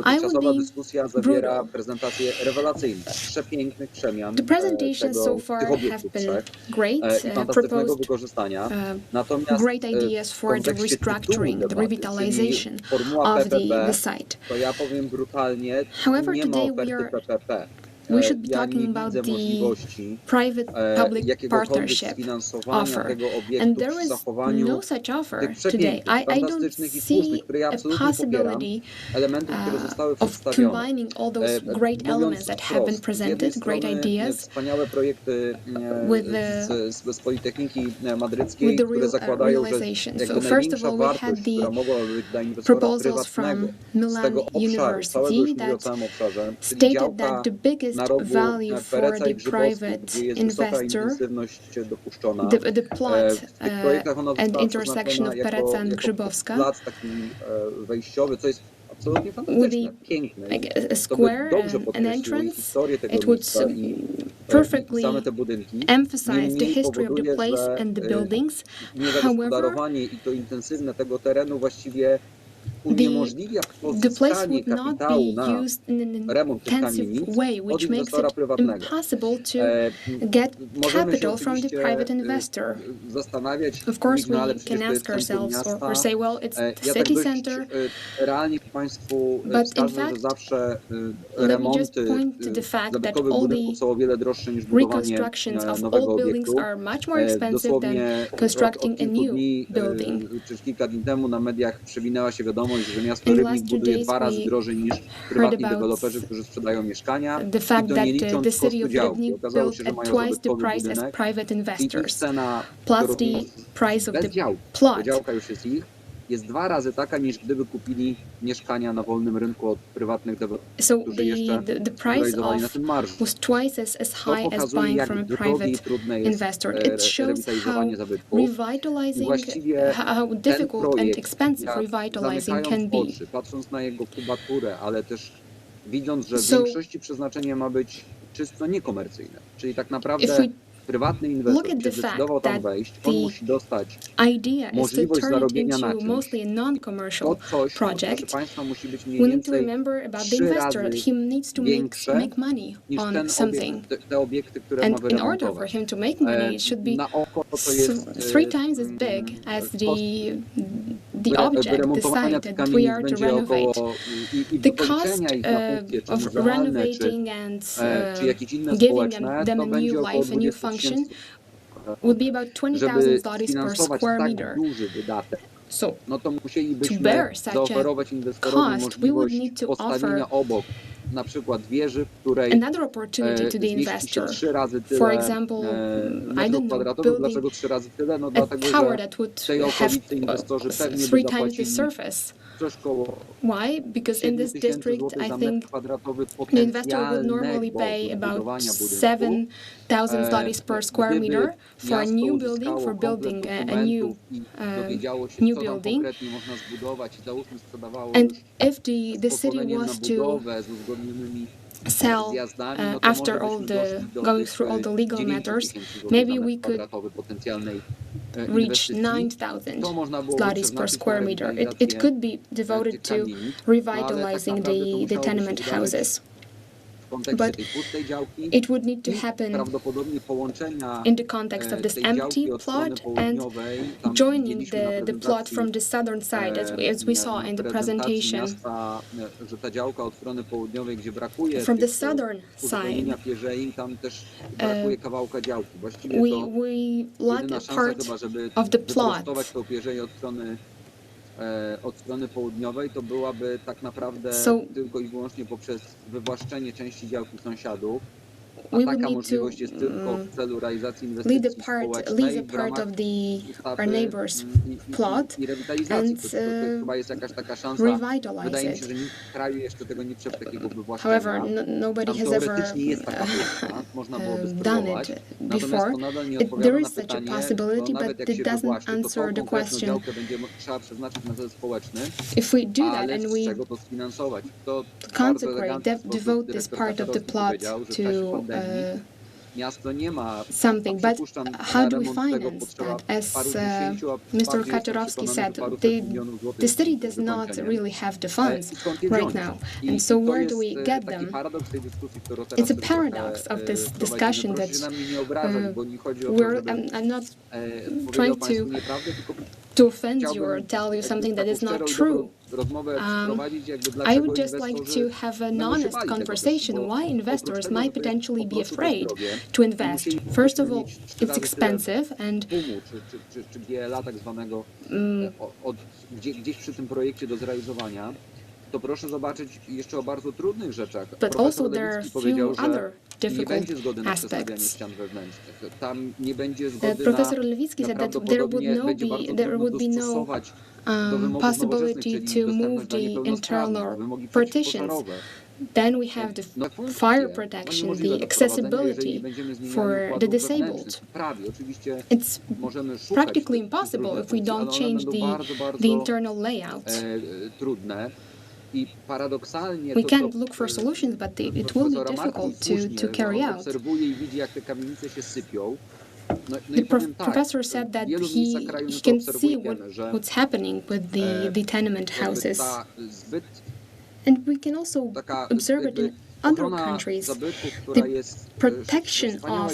I would be dyskusja zawiera prezentacje rewelacyjne, przepięknych przemian the presentations so far have been great, fantastycznego wykorzystania. Natomiast great ideas for the restructuring, the revitalization of the site. To ja powiem brutalnie, However, nie ma today oferty PPP. We should be talking about the private-public partnership offer, and there is no such offer today. I don't see a possibility of combining all those great elements that have been presented, great ideas, with the realization. So first of all, we had the proposals from Milan University that stated that the biggest value for the private investor, the plot and intersection of Pereca and Grzybowska, with a square, an entrance, it would perfectly emphasize the history of the place and the buildings. However, uniemożliwia the place pozyskanie would not kapitału be na used in an remont tych intensive kamienic way, od which makes inwestora it prywatnego. impossible to get Możemy się capital from the oczywiście private investor. zastanawiać, Of course, mówić, no ale we przecież can to jest ask centrum ourselves or miasta. say, well, it's the Ja tak city dość center. realnie Państwu But in wskażę, że fact, zawsze let me just remonty point to the fact that zabytkowych all budynków są są o wiele droższe niż budowanie reconstructions of nowego old buildings obiektu. are much more expensive than Dosłownie constructing od a kilku new dni, building. czy kilka dni temu na mediach przewinęła się wiadomość, że miasto In the Rybnik last 2 buduje days 2 razy we drożej niż heard prywatni about deweloperzy, którzy sprzedają mieszkania. the I fact to that nie the licząc city kosztu of działki. Rybnik Okazało built się, że at mają twice the zabytkowy price as budynek private i ich investors, cena, plus którą the price of bez the działki, bo plot. działka już jest ich, jest 2 razy taka, niż gdyby kupili mieszkania na wolnym rynku od prywatnych deweloperów, So którzy jeszcze the price zrealizowali na of tym marżu. was twice as To high as pokazuje, buying jak from a drogie i private trudne jest investor. It shows how rewitalizowanie zabytków. I revitalizing, właściwie how ten difficult and projekt, expensive ja revitalizing can zamykając be. oczy, patrząc na jego kubaturę, ale też widząc, że w So, większości przeznaczenie ma być czysto niekomercyjne, czyli tak If naprawdę we prywatny look inwestor, at który the fact zdecydował tam that wejść, on the musi dostać idea is to możliwość turn it zarobienia na into czymś. mostly a non-commercial To coś, proszę project, Państwa, musi być mniej we need to więcej remember about the 3 investor razy that he needs to większe make money niż on ten something. obiekt, te obiekty, które ma And in order for wyremontować. him to make money, it should be Na oko to jest 3 times as big as the object, the wyremontowania site tych that we kamienic are to będzie renovate. około i The cost wykończenia ich na funkcje, czy of muzealne, renovating and czy jakieś inne giving społeczne, them to a będzie new około life, a new 20 function 000. would be about 20,000 Żeby zlotys per sfinansować square tak meter. duży wydatek, So no to to musielibyśmy bear such a zaoferować inwestorowi cost, we would możliwość need to postawienia offer obok na przykład wieży, w której another opportunity to the zmieści się investor. 3 razy tyle For example, I metrów don't know, kwadratowych. building Dlaczego 3 razy tyle? No a dlatego, tower że that would w tej have okolicy inwestorzy pewnie 3 by times the zapłacili surface. coś koło Why? Because in 7 this 000 district, złotych I za think metr kwadratowy the investor would normally potencjalnego pay about budowania budynku. 7,000 zlotys per square Gdyby meter for a miasto new building, uzyskało for building komplet a new dokumentów i dowiedziało się, new co tam building. konkretnie można zbudować i załóżmy sprzedawało And już if the city pozwoleniem na was to budowę z uzgodnionymi sell zjazdami, no to after może all byśmy the doszli do going tych through all the legal 9 matters, 000 złotych maybe za we metr could kwadratowy potencjalnej reach inwestycji. 9,000 To można było zlotys per przeznaczyć square na meter. It rewitalizację could be devoted tych to kamienic, revitalizing naprawdę to the musiałoby się tenement wydarzyć houses. w kontekście But tej pustej działki it would need to i happen prawdopodobnie połączenia in the context of this tej empty działki od strony plot and południowej. Tam joining widzieliśmy na the plot prezentacji, from the southern side, as we saw in the prezentacji presentation. miasta, że ta działka od strony południowej, gdzie brakuje From the tych southern uzupełnienia side, pierzei, tam też brakuje kawałka działki. Właściwie we to lack jedyna a szansa part chyba, żeby of the plot. wyprostować tą pierzeię od strony południowej, to byłaby tak naprawdę tylko i wyłącznie poprzez wywłaszczenie części działki sąsiadów. A we would taka need możliwość to jest tylko w celu realizacji lease inwestycji a part społecznej of w ramach our ustawy neighbor's plot i rewitalizacji. and To chyba jest jakaś taka szansa. revitalize Wydaje mi się, it. że nikt w kraju jeszcze tego nie przeszedł, takiego wywłaszczenia. However, nobody Tam has ever teoretycznie jest taka płaszczyzna, można byłoby done spróbować. it Natomiast before. to nadal nie There odpowiada is na such a pytanie, possibility, bo nawet but jak it się doesn't wywłaszczy, to tą answer the konkretną question. działkę będzie trzeba przeznaczyć na cel społeczny, If we do that ale and z we czego to sfinansować? To consecrate, bardzo elegancko devote this dyrektor part of the Kaczorowski plot powiedział, że w to czasie pandemii miasto nie ma, something, a but przypuszczam, how na do we remont tego finance potrzeba that? As paru dziesięciu, a Mr. bardziej jestem Kaczorowski przekonany, said, że paru the, set milionów złotych the city z does not wykończeniem. really have the funds I skąd je right wziąć? now. I And so to where jest do we get taki them? paradoks tej dyskusji, którą teraz It's a sobie paradox trochę, of this prowadzimy. discussion Proszę się that na mnie nie obrażać, bo nie chodzi o to, we're, żeby I'm not powiedział trying Państwu to nieprawdę, tylko to offend you or chciałbym tell you something that taką is not szczerą i true. dobrą rozmowę przeprowadzić, jakby I dlaczego would just like inwestorzy to have an będą się honest bali tego conversation testu, bo why investors oprócz tego, might że to jest potentially po be prostu afraid zdrowie, to invest. musielibyśmy First of all, mieć 3 it's razy expensive and tyle PUM-u, czy GLA tak zwanego, gdzieś przy tym projekcie do zrealizowania, to proszę zobaczyć jeszcze o bardzo trudnych rzeczach. But Profesor also there are Lewicki few powiedział, że other nie difficult będzie zgody na przestawianie aspects. ścian wewnętrznych. Tam nie będzie zgody Professor na Lewicki said that there would prawdopodobnie no będzie bardzo there trudno would be no dostosować do wymogów nowoczesnych, possibility czyli to dostępność move dla the niepełnosprawnych, internal wymogi partitions. przeciwpożarowe. Then we have the No, fire to protection, niemożliwe the do wprowadzenia, jeżeli accessibility nie będziemy zmieniali for układów the wewnętrznych. disabled. Prawie, oczywiście It's możemy szukać practically tych impossible różnych if we funkcji, ale don't one change będą bardzo, bardzo the internal layout. trudne. I paradoksalnie We to, co can't look for solutions, but it will be profesora Marka difficult słusznie, to carry że on out. obserwuje i widzi, jak te kamienice się sypią. The professor said that he can see what's happening with the tenement houses. And we can also observe it in other countries. The protection of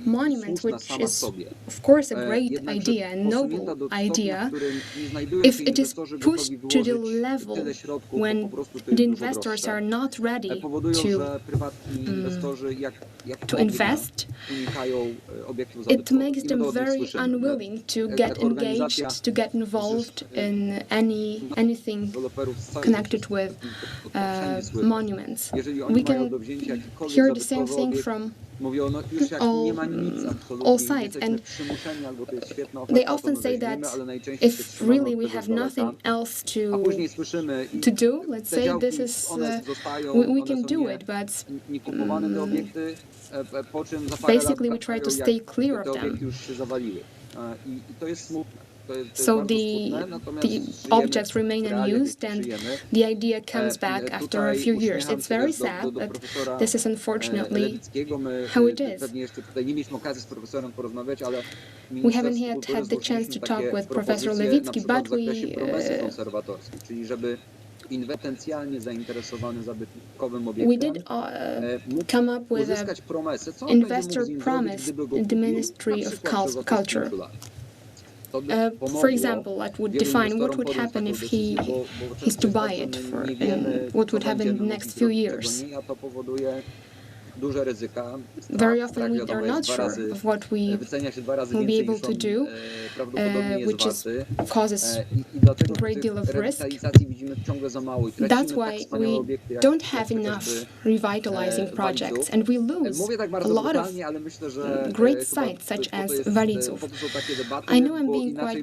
monuments, which is, of course, a great idea, a noble idea, if it is pushed to the level when the investors are not ready to invest, it makes them very unwilling to get engaged, to get involved in anything connected with monuments. We can hear the same thing from all sides, and they often say that if really we have nothing else to do, let's say this is we can do it, but basically we try to stay clear of them. So the objects remain unused and the idea comes back after a few years. It's very sad, but this is unfortunately how it is. We haven't yet had the chance to talk with Professor Lewicki, but we did come up with an investor promise in the Ministry of Culture. For example, that would define what would happen if he's to buy it, and what would happen in the next few years. Very often we are not sure of what we will be able to do, which causes a great deal of risk. That's why we don't have enough revitalizing projects, and we lose a lot of great sites such as Waliców. I know I'm being quite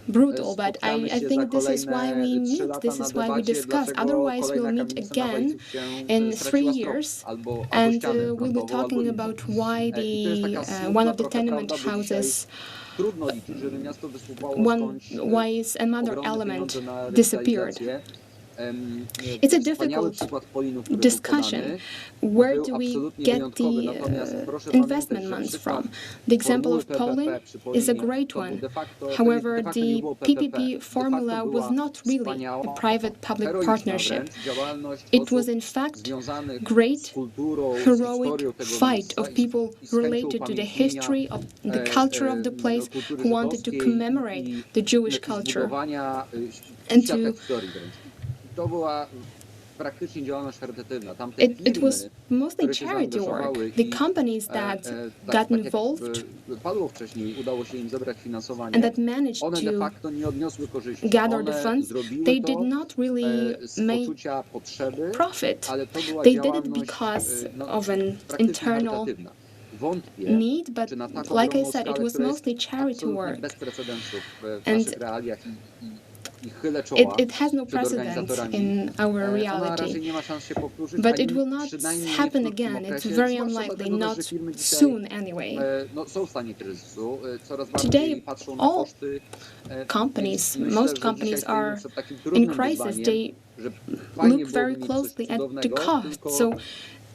brutal, but I think this is why we meet, this is why we discuss. Otherwise, we'll meet again in 3 years, and we'll be talking about why one of the tenement houses, why is another element disappeared. It's a difficult discussion. Where do we get the investment funds from? The example of Poland is a great one. However, the PPP formula was not really a private-public partnership. It was, in fact, great, heroic fight of people related to the history of the culture of the place who wanted to commemorate the Jewish culture and to It was mostly charity work. The companies that got involved and that managed to gather the funds, they did not really make profit. They did it because of an internal need, but like I said, it was mostly charity work. And it has no precedent in our reality, but it will not happen again. It's very unlikely, not soon anyway. Today, all companies, most companies are in crisis. They look very closely at the cost. So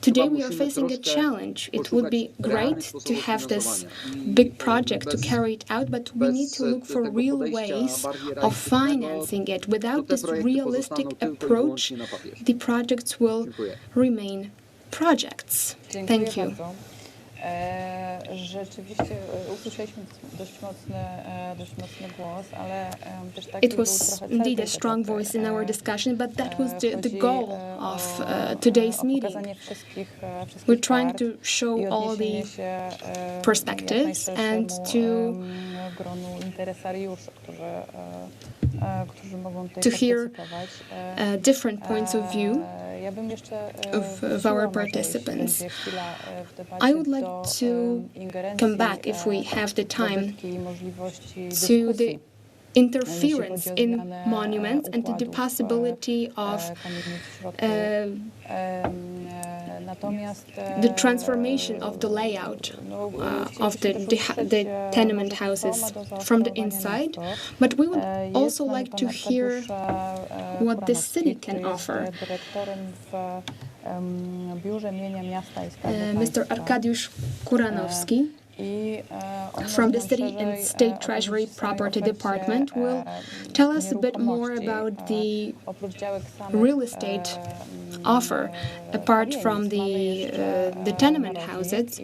today we are facing a challenge. It would be great to have this big project to carry it out, but we need to look for real ways of financing it. Without this realistic approach, the projects will remain projects. Thank you. Rzeczywiście usłyszeliśmy dość mocny głos, ale też it was indeed a strong voice in our discussion, but that was the goal of today's meeting. We're trying to show all the perspectives and to hear different points of view of our participants. I would like to come back, if we have the time, to the interference in monuments and to the possibility of the transformation of the layout of the tenement houses from the inside. But we would also like to hear what the city can offer. Mr. Arkadiusz Kuranowski from the City and State Treasury Property Department will tell us a bit more about the real estate offer. Apart from the tenement houses,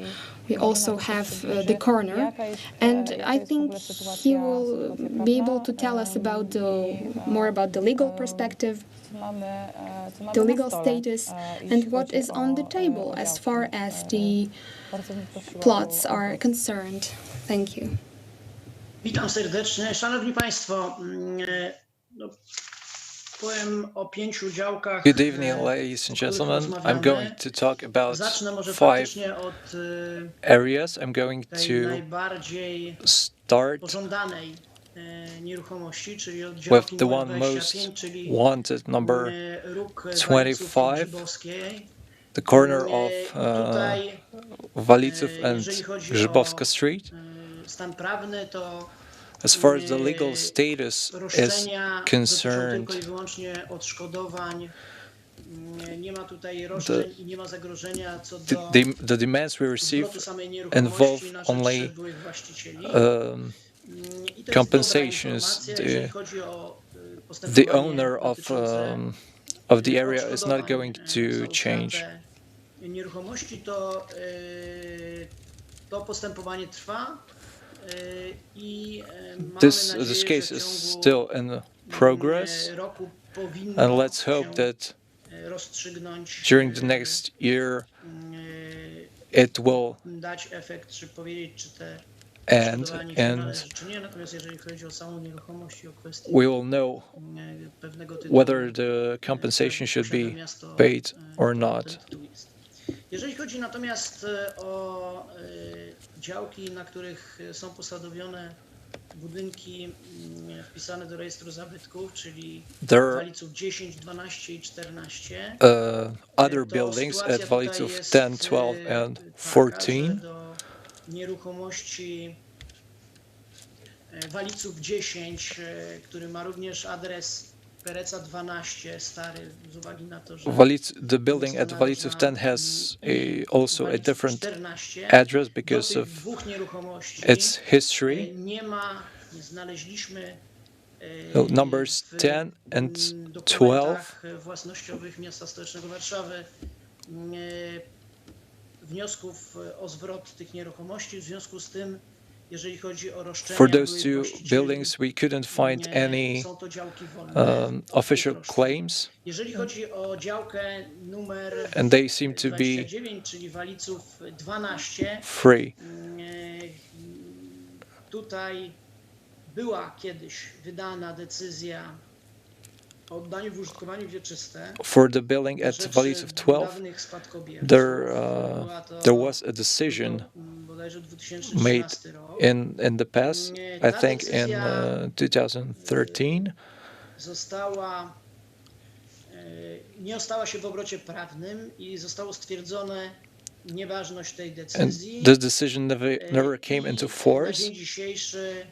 we also have the corner, and I think he will be able to tell us about more about the legal perspective, the legal status, and what is on the table as far as the plots are concerned. Thank you. Witam serdecznie. Szanowni Państwo, powiem o 5 działkach. Good evening, ladies and gentlemen. I'm going to talk about 5 areas. I'm going to start with the one most wanted, number 25, the corner of Waliców and Grzybowska Street. As far as the legal status is concerned, the demands we receive involve only compensations. The owner of the area is not going to change. This case is still in progress, and let's hope that during the next year it will end, and we will know whether the compensation should be paid or not. Jeżeli chodzi natomiast o działki, na których są posadowione budynki wpisane do rejestru zabytków, czyli Waliców 10, 12 i 14. Other buildings at Waliców 10, 12 and 14. Do nieruchomości Waliców 10, który ma również adres Pereca 12, stary, z uwagi na to, że the building at Waliców 10 has also a different address because of its history. Nie znaleźliśmy numbers 10 and 12 własnościowych miasta stołecznego Warszawy wniosków o zwrot tych nieruchomości. W związku z tym, jeżeli chodzi o roszczenia, for those two buildings, we couldn't find any official claims, jeżeli chodzi o działkę numer and they seem to be 29, czyli Waliców 12, free. Tutaj była kiedyś wydana decyzja o oddaniu w użytkowanie wieczyste. For the building at Waliców 12, there was a decision made in the past, I think in 2013. Nie ostała się w obrocie prawnym i zostało stwierdzone nieważność tej decyzji. And this decision never came into force. Na dzień dzisiejszy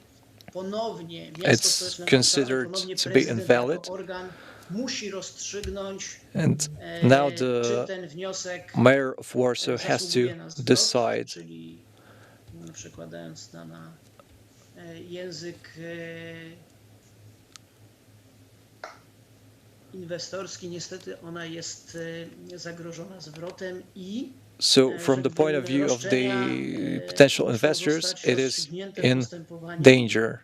ponownie It's considered to be invalid. Musi rozstrzygnąć, and now the czy ten wniosek mayor of Warsaw has to decide. Czyli przekładając na język inwestorski, niestety ona jest zagrożona zwrotem i so from the point of view of the potential investors, it is in danger.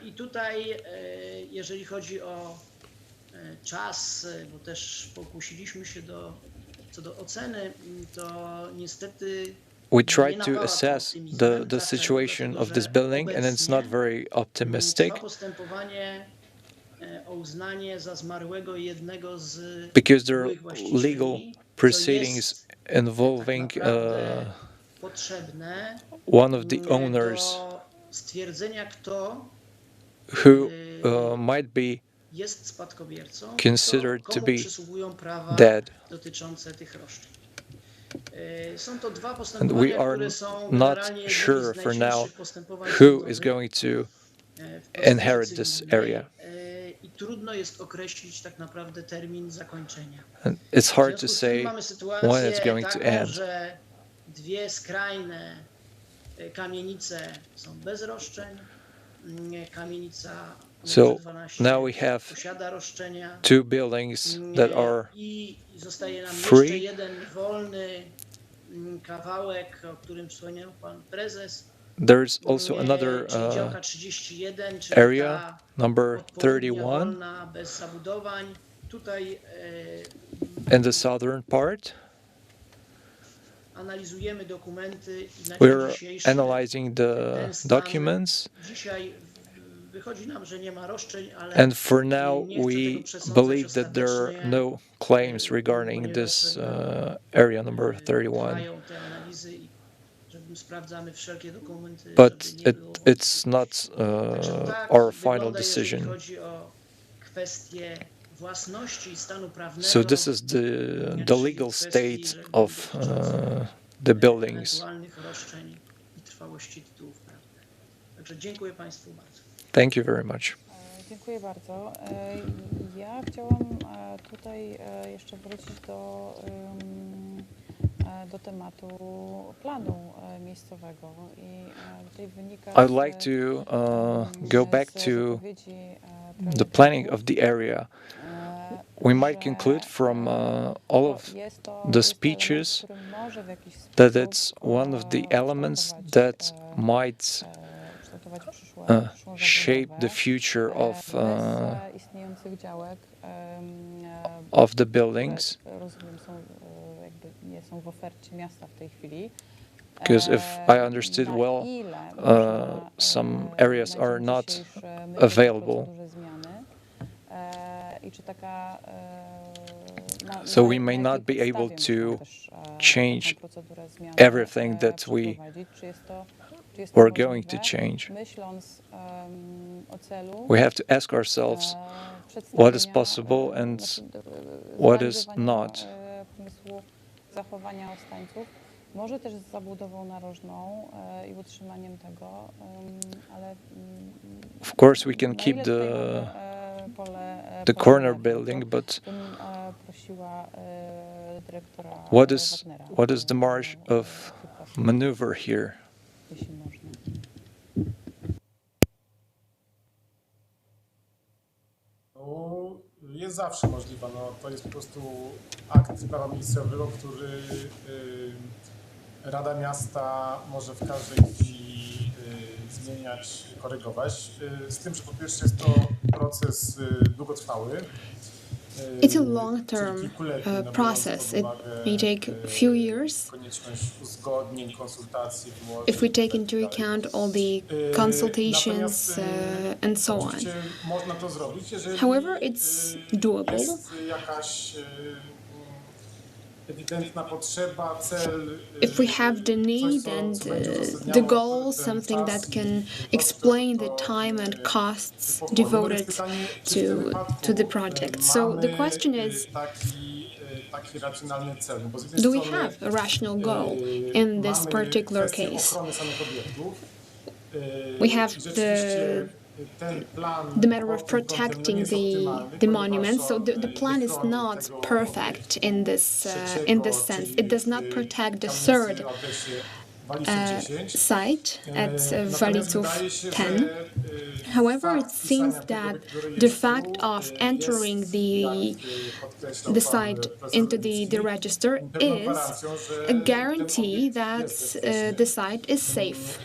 I tutaj, jeżeli chodzi o czas, bo też pokusiliśmy się co do oceny, to niestety we tried to assess the situation of this building, and it's not very optimistic because there are legal proceedings involving one of the owners who might be considered to be dead. And we are not sure for now who is going to inherit this area. And it's hard to say when it's going to end. Kamienice są bez roszczeń. Kamienica So numer 12 now we have posiada roszczenia. 2 buildings that are I zostaje nam jeszcze free. jeden wolny kawałek, o którym wspomniał pan prezes. There's also another czyli działka 31, czyli area, ta number odpowiednia 31, wolna, bez zabudowań. Tutaj in the southern part. analizujemy dokumenty i na We're dzień dzisiejszy analyzing the ten stan documents, dzisiaj wychodzi nam, że nie ma roszczeń, ale and for now nie chcę tego we przesądzać believe that there are ostatecznie, no claims regarding this area number 31. trwają te analizy i sprawdzamy wszelkie dokumenty, But żeby nie było. it's not Także tak our final wygląda, jeżeli decision. chodzi o kwestię własności i stanu prawnego. So this is the legal state of the buildings. Ewentualnych roszczeń i trwałości tytułów prawnych. Także dziękuję Państwu bardzo. Thank you very much. Dziękuję bardzo. Ja chciałam tutaj jeszcze wrócić do tematu planu miejscowego i tutaj wynika, I'd like to go back to the planning of the area. We might conclude from all of the speeches that it's one of the elements that might shape the future of the buildings. Nie są w ofercie miasta w tej chwili. Because if I understood well, some areas are not available. So we may not be able to change everything that we were going to change. We have to ask ourselves what is possible and what is not. Zachowania ostańców, może też z zabudową narożną i utrzymaniem tego, ale of course we can keep the corner building, but what is the margin of maneuver here? Jest zawsze możliwa. No, to jest po prostu akt prawa miejscowego, który Rada Miasta może w każdej chwili zmieniać, korygować. Z tym, że po pierwsze jest to proces długotrwały. It's a long-term process. It may take a few years if we take into account all the consultations and so on. However, it's doable. If we have the need and the goal, something that can explain the time and costs devoted to the project. So the question is, do we have a rational goal in this particular case? We have the matter of protecting the monuments. So the plan is not perfect in this sense. It does not protect the third site at Waliców 10. However, it seems that the fact of entering the site into the register is a guarantee that the site is safe.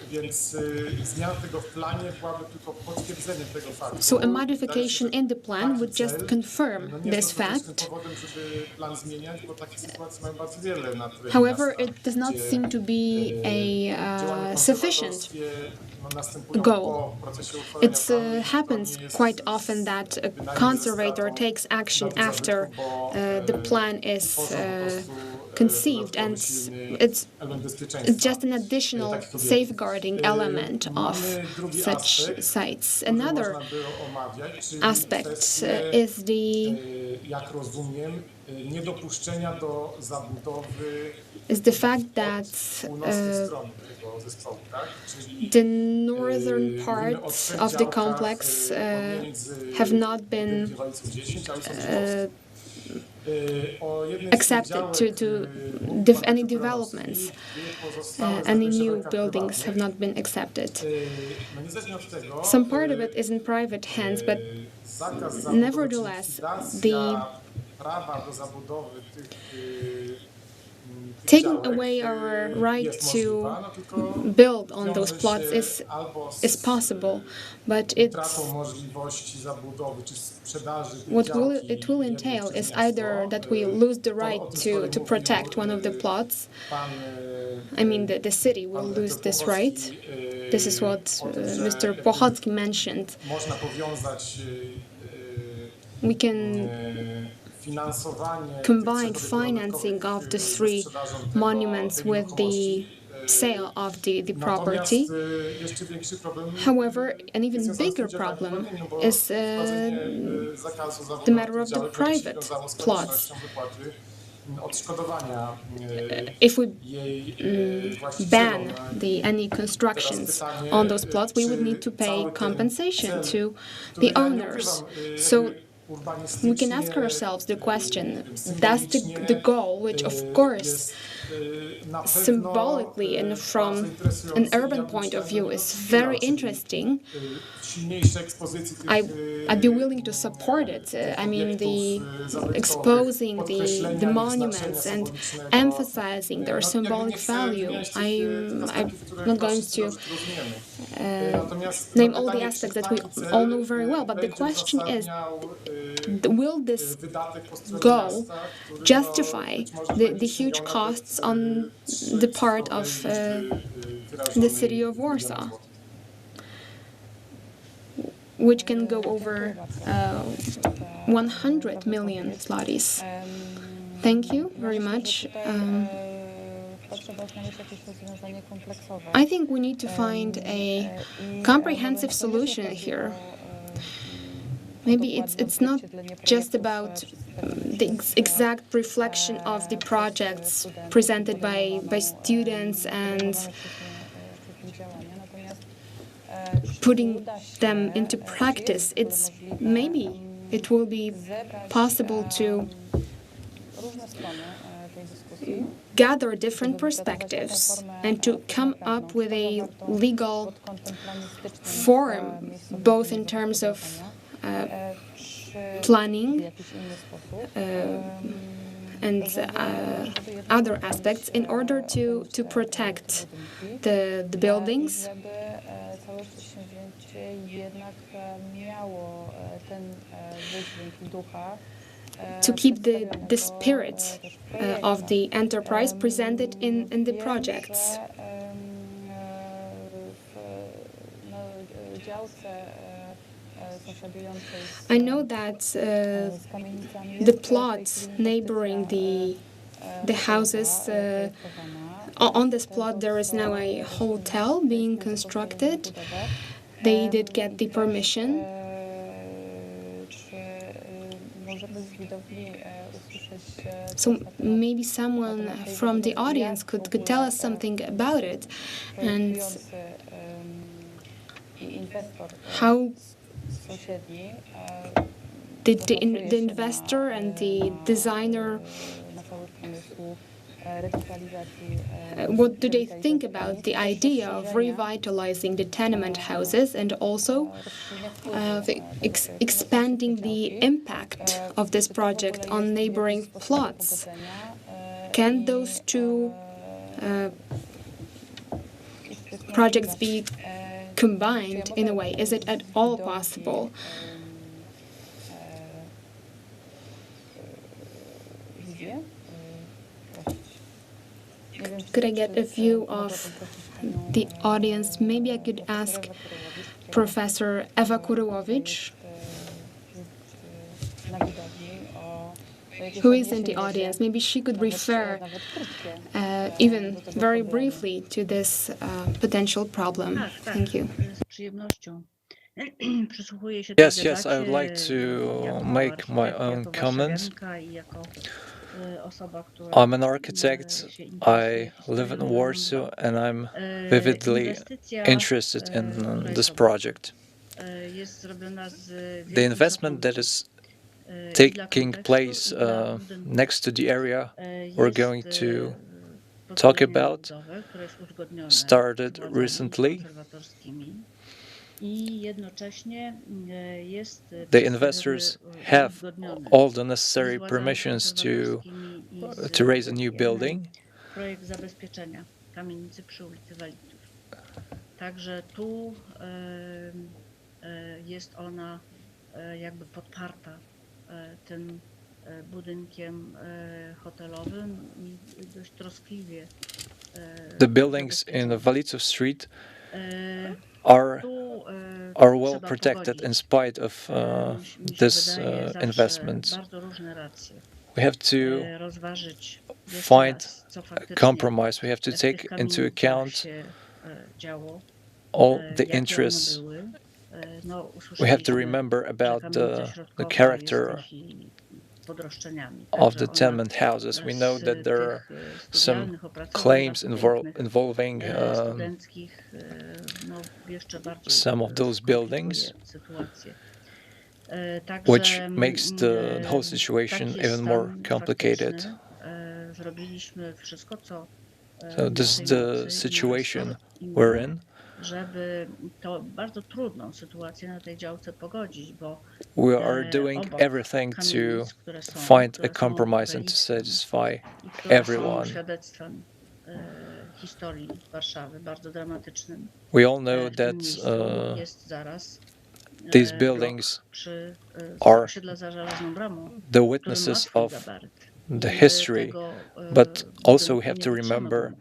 So a modification in the plan would just confirm this fact. However, it does not seem to be a sufficient goal. It happens quite often that a conservator takes action after the plan is conceived, and it's just an additional safeguarding element of such sites. Another aspect is the fact that the northern parts of the complex have not been accepted to any developments. Any new buildings have not been accepted. Some part of it is in private hands, but nevertheless, the taking away our right to build on those plots is possible, but it will entail is either that we lose the right to protect one of the plots. I mean, the city will lose this right. This is what Mr. Pochocki mentioned. We can combine financing of the three monuments with the sale of the property. However, an even bigger problem is the matter of the private plots. If we ban any constructions on those plots, we would need to pay compensation to the owners. So we can ask ourselves the question, does the goal, which of course symbolically and from an urban point of view is very interesting, I'd be willing to support it. I mean, exposing the monuments and emphasizing their symbolic value. I'm not going to name all the aspects that we all know very well, but the question is, will this goal justify the huge costs on the part of the city of Warsaw, which can go over 100 million zlotys. Thank you very much. I think we need to find a comprehensive solution here. Maybe it's not just about the exact reflection of the projects presented by students and putting them into practice. Maybe it will be possible to gather different perspectives and to come up with a legal form, both in terms of planning and other aspects, in order to protect the buildings, to keep the spirit of the enterprise presented in the projects. I know that the plots neighboring the houses, on this plot there is now a hotel being constructed. They did get the permission. So maybe someone from the audience could tell us something about it, and how did the investor and the designer, what do they think about the idea of revitalizing the tenement houses and also expanding the impact of this project on neighboring plots? Can those two projects be combined in a way? Is it at all possible? Could I get a view of the audience? Maybe I could ask Professor Ewa Kuryłowicz, who is in the audience. Maybe she could refer even very briefly to this potential problem. Thank you. Yes, I would like to make my own comments. I'm an architect, I live in Warsaw, and I'm vividly interested in this project. The investment that is taking place next to the area we're going to talk about started recently. The investors have all the necessary permissions to raise a new building. Projekt zabezpieczenia kamienicy przy ulicy Waliców. Także tu jest ona jakby podparta tym budynkiem hotelowym i dość troskliwie. The buildings in the Waliców Street are well protected in spite of this investment. We have to find a compromise. We have to take into account all the interests. We have to remember about the character of the tenement houses. We know that there are some claims involving some of those buildings, which makes the whole situation even more complicated. So this is the situation we're in. We are doing everything to find a compromise and to satisfy everyone. We all know that these buildings are the witnesses of the history, but also we have to remember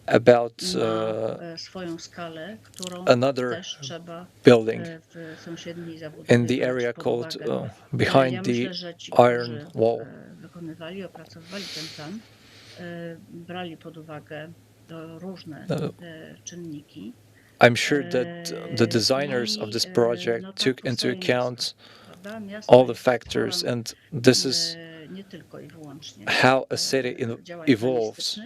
about another building in the area called behind the Iron Wall. I'm sure that the designers of this project took into account all the factors, and this is how a city evolves.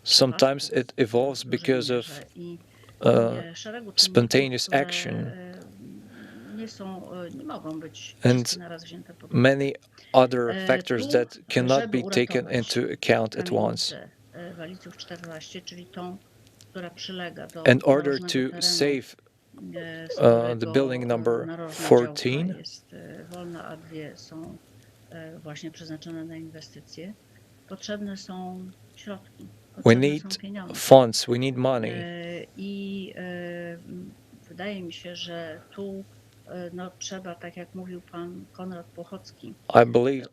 Sometimes it evolves because of spontaneous action, and many other factors that cannot be taken into account at once. In order to save the building number 14, we need funds, we need money. I believe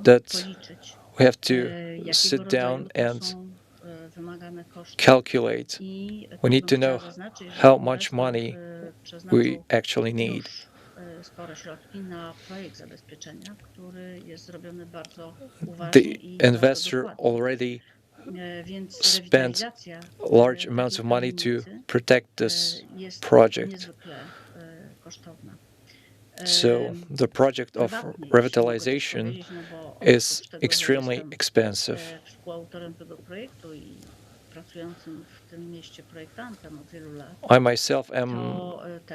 that we have to sit down and calculate. We need to know how much money we actually need. The investor already spent large amounts of money to protect this project. So the project of revitalization is extremely expensive. I myself am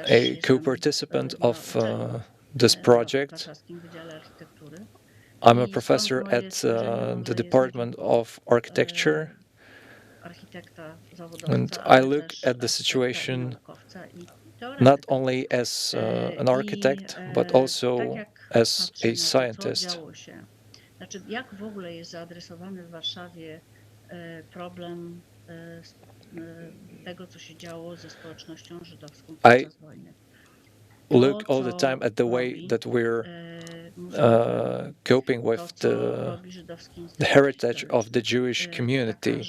a co-participant of this project. I'm a professor at the Department of Architecture, and I look at the situation not only as an architect, but also as a scientist. Jak w ogóle jest zaadresowany w Warszawie problem tego, co się działo ze społecznością żydowską podczas wojny? Look all the time at the way that we're coping with the heritage of the Jewish community,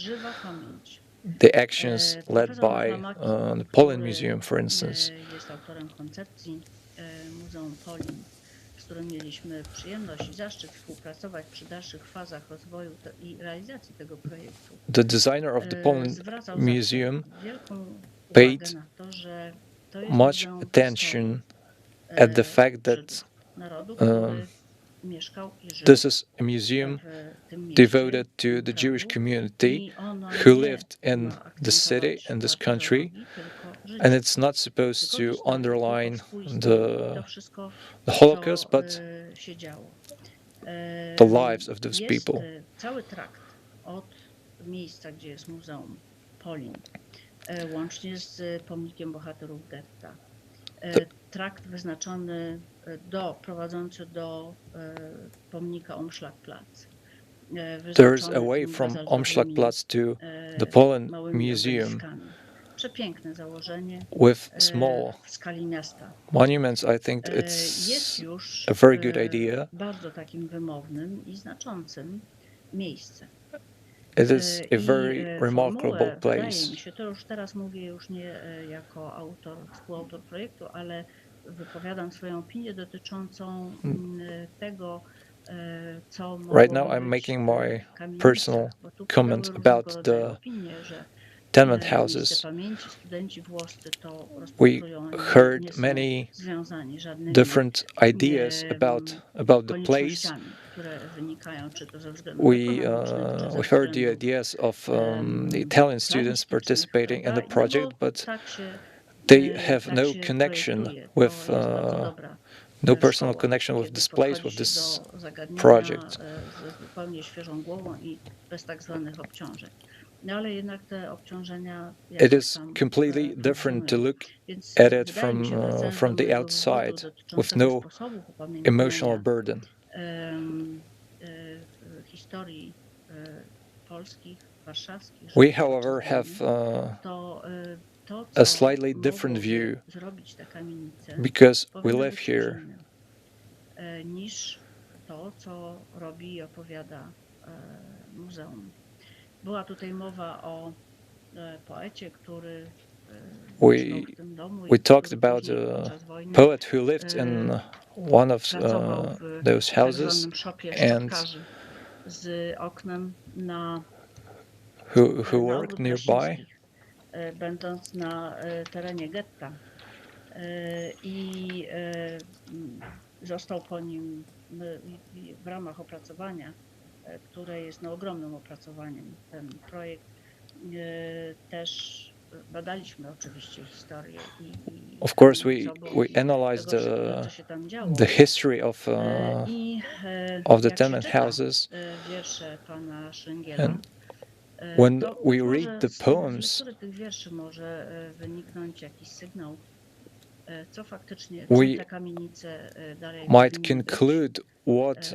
the actions led by the Polin Museum, for instance. Z którym mieliśmy przyjemność i zaszczyt współpracować przy dalszych fazach rozwoju i realizacji tego projektu. The designer of the Polin Museum paid much attention at the fact that this is a museum devoted to the Jewish community who lived in the city, in this country, życie. And it's not supposed to Wykorzystać underline tylko swój styl, to wszystko, the Holocaust, co, but się działo. the lives of those Jest people. cały trakt od miejsca, gdzie jest Muzeum Polin, łącznie z pomnikiem bohaterów getta. Trakt wyznaczony prowadzący do pomnika Umschlagplatz. There's a way from Umschlagplatz to the Poland Museum Przepiękne założenie with small w skali miasta. monuments. I think Jest it's już a very good idea. bardzo takim wymownym i znaczącym miejscem. It is a very remarkable Wydaje place. mi się, to już teraz mówię już nie jako autor, współautor projektu, ale wypowiadam swoją opinię dotyczącą tego, co Right now mogłoby I'm być making my w kamienicach, personal bo tu comment padały różnego about rodzaju the opinie, że tenement miejsce houses. pamięci, studenci włoscy to We rozpatrują, nie heard są many związani żadnymi different ideas about the place. koniecznościami, które wynikają czy to ze względów ekonomicznych, czy ze We heard the względów ideas of the Italian students participating in the prawda? project, Bo but tak się, they have tak no się connection projektuje. To with jest bardzo dobra no personal szkoła, connection with kiedy this place, with podchodzi this się do zagadnienia project. z zupełnie świeżą głową i bez tak zwanych obciążeń. No ale jednak te obciążenia It jakoś is tam completely different to funkcjonują. look Więc at it wydaje mi się, wracając from do the mojego wywodu outside with dotyczącego no sposobu emotional upamiętniania burden. Historii polskich, warszawskich, We, życia however, have przedwojenne, to a co slightly different mogłoby view zrobić te kamienice, because we powinno live być here. inne, niż to, co robi i opowiada muzeum. Była tutaj mowa o poecie, który mieszkał w tym domu We i talked który about później a podczas wojny poet who lived in one of pracował w those tak houses zwanym szopie and szczotkarzy z oknem na who na worked ogród nearby. Leśnickich, będąc na terenie getta. I został po nim w ramach opracowania, które jest no, ogromnym opracowaniem, ten projekt. Też badaliśmy oczywiście historię Of course, we analyzed the history of the tenement houses. Wiersze pana Szyngiela, And when to we może read the z poems, lektury tych wierszy może wyniknąć jakiś sygnał, co faktycznie we te kamienice dalej might powinny być. conclude what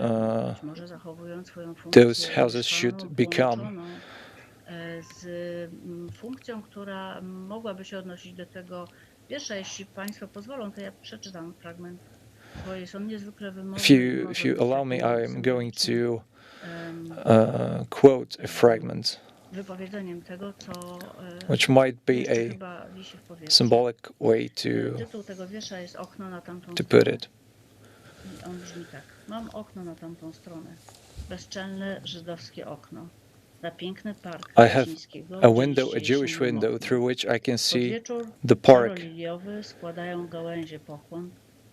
Być może zachowują swoją funkcję those houses should become. połączoną z funkcją, która mogłaby się odnosić do tego wiersza. Jeśli Państwo pozwolą, to ja przeczytam fragment, bo jest on niezwykle wymowny. If you allow me, I'm going to quote a fragment, Wypowiedzeniem tego, co which might be jeszcze chyba wisi w powietrzu. symbolic way Tytuł tego wiersza jest Okno na tamtą to stronę. put it. I on brzmi tak. Mam okno na tamtą stronę. Bezczelne żydowskie okno. Na piękny park I have Leśnickiego, a gdzie window, a dzisiaj Jewish się nie window, modli. through which I can Pod see wieczór the park. czaroliliowy składają gałęzie pokłon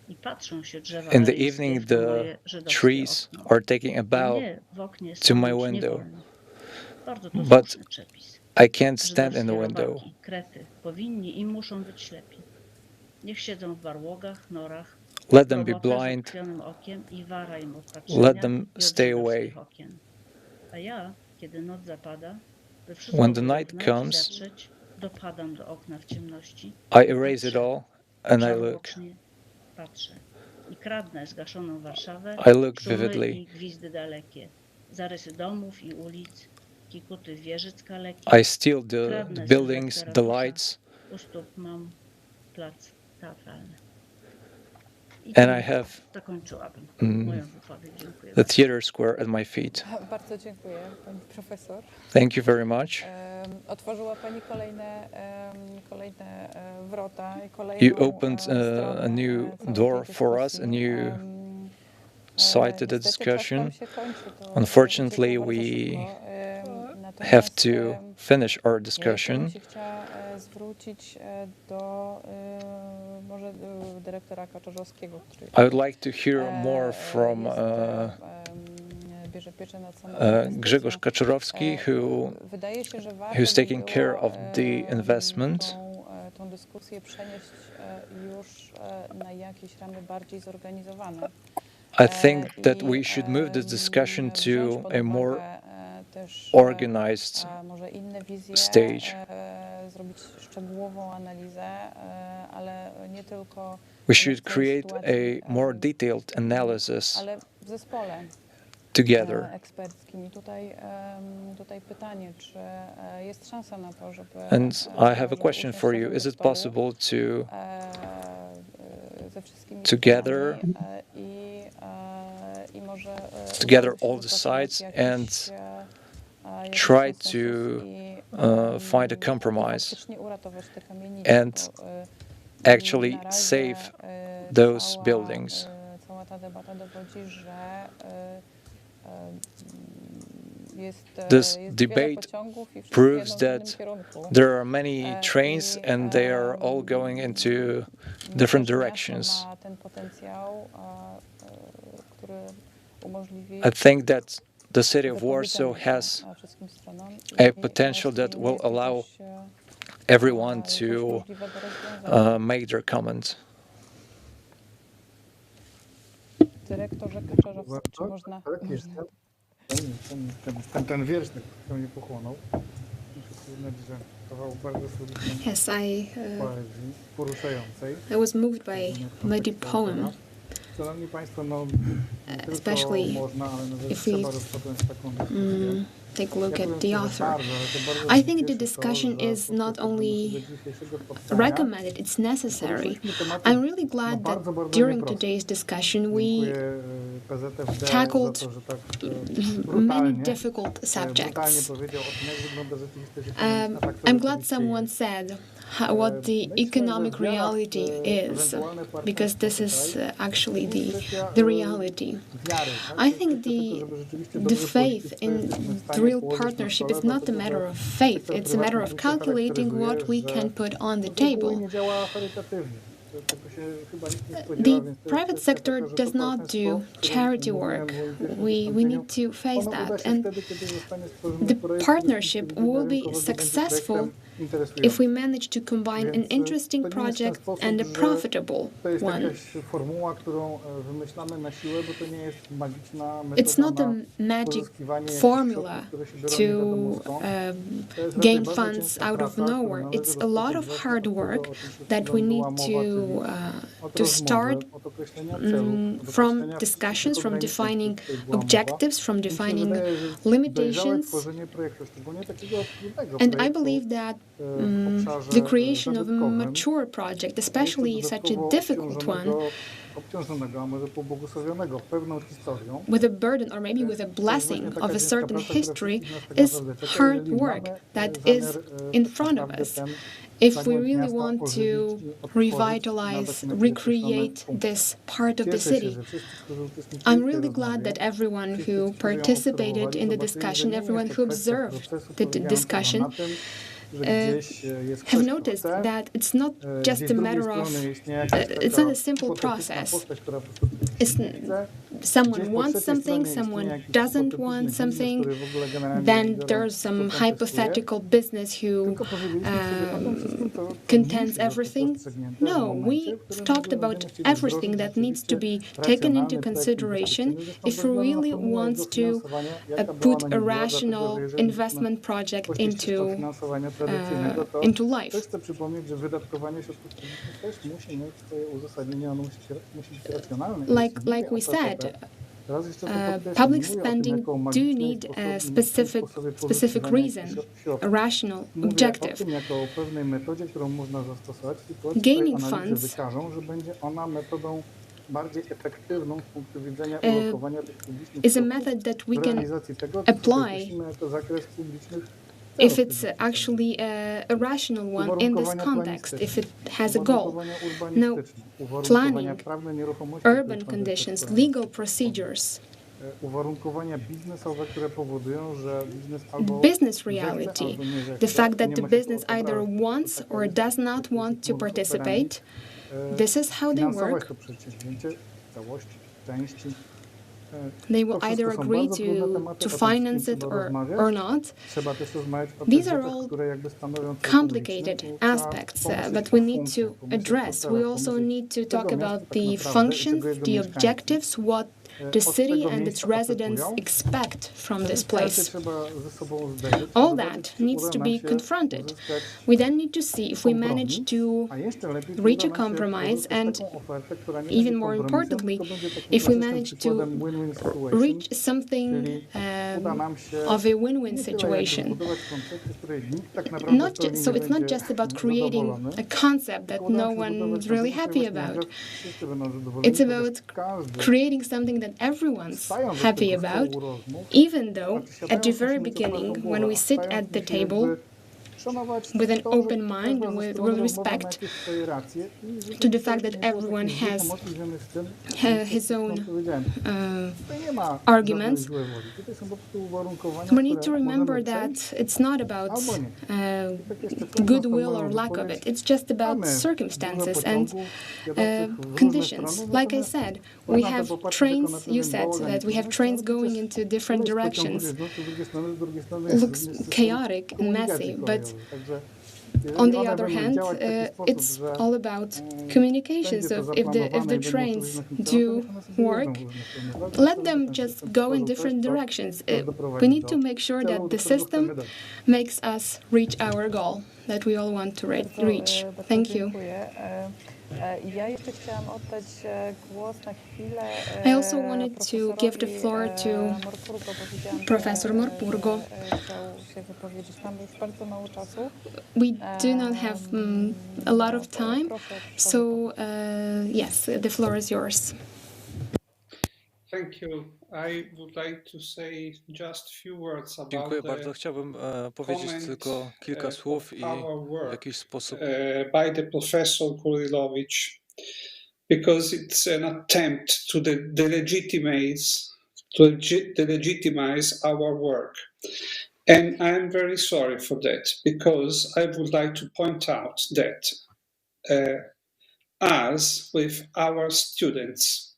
i patrzą się drzewa In the alejskie evening, w to the moje żydowskie trees okno. are taking a A bow nie, w oknie to my stanąć nie window, wolno. Bardzo to but słuszny przepis. I can't stand in the Żydowskie window. robaki, krety, powinni i muszą być ślepi. Niech siedzą w barłogach, norach, Let them be robotę z blind. utkwionym okiem i wara im od patrzenia Let them i od stay żydowskich away. okien. A ja, kiedy noc zapada, by When wszystko the night wyrównać, comes, zatrzeć, dopadam do okna w ciemności I erase it all and I look. żarłocznie patrzę i kradnę zgaszoną Warszawę, I look szumy vividly. i gwizdy dalekie, zarysy domów i ulic, kikuty wieżyc kalekie. I steal the buildings, the lights, U stóp mam plac teatralny. I and tym I have zakończyłabym moją wypowiedź. Dziękuję the bardzo. theater square at my feet. Bardzo dziękuję, pani profesor. Thank you very much. Otworzyła pani kolejne wrota i kolejną You opened stronę a new całej door tej for us, a dyskusji. new side to the Niestety czas discussion. nam się kończy, to Unfortunately, uciekło bardzo we szybko. have Natomiast, to finish our ja discussion. bym się chciała zwrócić do może dyrektora Kaczarzowskiego, który I would like to hear more from bierze pieczę nad samą Grzegorz Kaczorowski, Wydaje się, że warto who's taking by care było, of the investment. tą dyskusję przenieść już na jakieś ramy bardziej zorganizowane. I think that we should move this discussion to a more organized może inne wizje, stage. Zrobić szczegółową analizę, ale nie tylko We should create a more detailed analysis ale w zespole together. eksperckim. I tutaj pytanie, czy jest szansa na to, żeby And I have a question for you. Is it possible to together all the sides and try to find a compromise and actually save those buildings? This debate proves that there are many trains and they are all going into different directions. I think that the city of Warsaw has a potential that will allow everyone to make their comments. Dyrektorze Kaczorowski, czy można? Ten wiersz tak mnie pochłonął. Muszę przyznać, że kawał bardzo solidnej poezji, poruszającej. I was moved by the poem. Szanowni Państwo, no Especially if we take a look at the author. I think the discussion is not only recommended, it's necessary. I'm really glad that during today's discussion we tackled many difficult subjects. I'm glad someone said what the economic reality is, because this is actually the reality. I think the faith in the real partnership is not a matter of faith, it's a matter of calculating what we can put on the table. The private sector does not do charity work. We need to face that. And the partnership will be successful if we manage to combine an interesting project and a profitable one. It's not a magic formula to gain funds out of nowhere. It's a lot of hard work that we need to start from discussions, from defining objectives, from defining limitations. And I believe that the creation of a mature project, especially such a difficult one, with a burden or maybe with a blessing of a certain history, is hard work that is in front of us. If we really want to revitalize, recreate this part of the city. I'm really glad that everyone who participated in the discussion, everyone who observed the discussion, have noticed that it's not just a matter of, it's not a simple process. Someone wants something, someone doesn't want something, then there's some hypothetical business who contends everything. No, we've talked about everything that needs to be taken into consideration if we really want to put a rational investment project into life. Like we said, public spending do need a specific reason, a rational objective. Gaining funds is a method that we can apply if it's actually a rational one in this context, if it has a goal. Now, planning, urban conditions, legal procedures, business reality, the fact that the business either wants or does not want to participate, this is how they work. They will either agree to finance it or not. These are all complicated aspects that we need to address. We also need to talk about the functions, the objectives, what the city and its residents expect from this place. All that needs to be confronted. We then need to see if we manage to reach a compromise, and even more importantly, if we manage to reach something of a win-win situation. So it's not just about creating a concept that no one's really happy about. It's about creating something that everyone's happy about, even though at the very beginning, when we sit at the table with an open mind and with respect to the fact that everyone has his own arguments, we need to remember that it's not about goodwill or lack of it. It's just about circumstances and conditions. Like I said, we have trains, you said that we have trains going into different directions. It looks chaotic and messy, but on the other hand, it's all about communication. So if the trains do work, let them just go in different directions. We need to make sure that the system makes us reach our goal that we all want to reach. Thank you. I also wanted to give the floor to Professor Morpurgo. We do not have a lot of time, so yes, the floor is yours. Thank you. I would like to say just few words about Dziękuję bardzo. Chciałbym powiedzieć tylko kilka słów i w jakiś sposób by the Professor Kurilowicz, because it's an attempt to delegitimize our work. And I'm very sorry for that, because I would like to point out that us, with our students,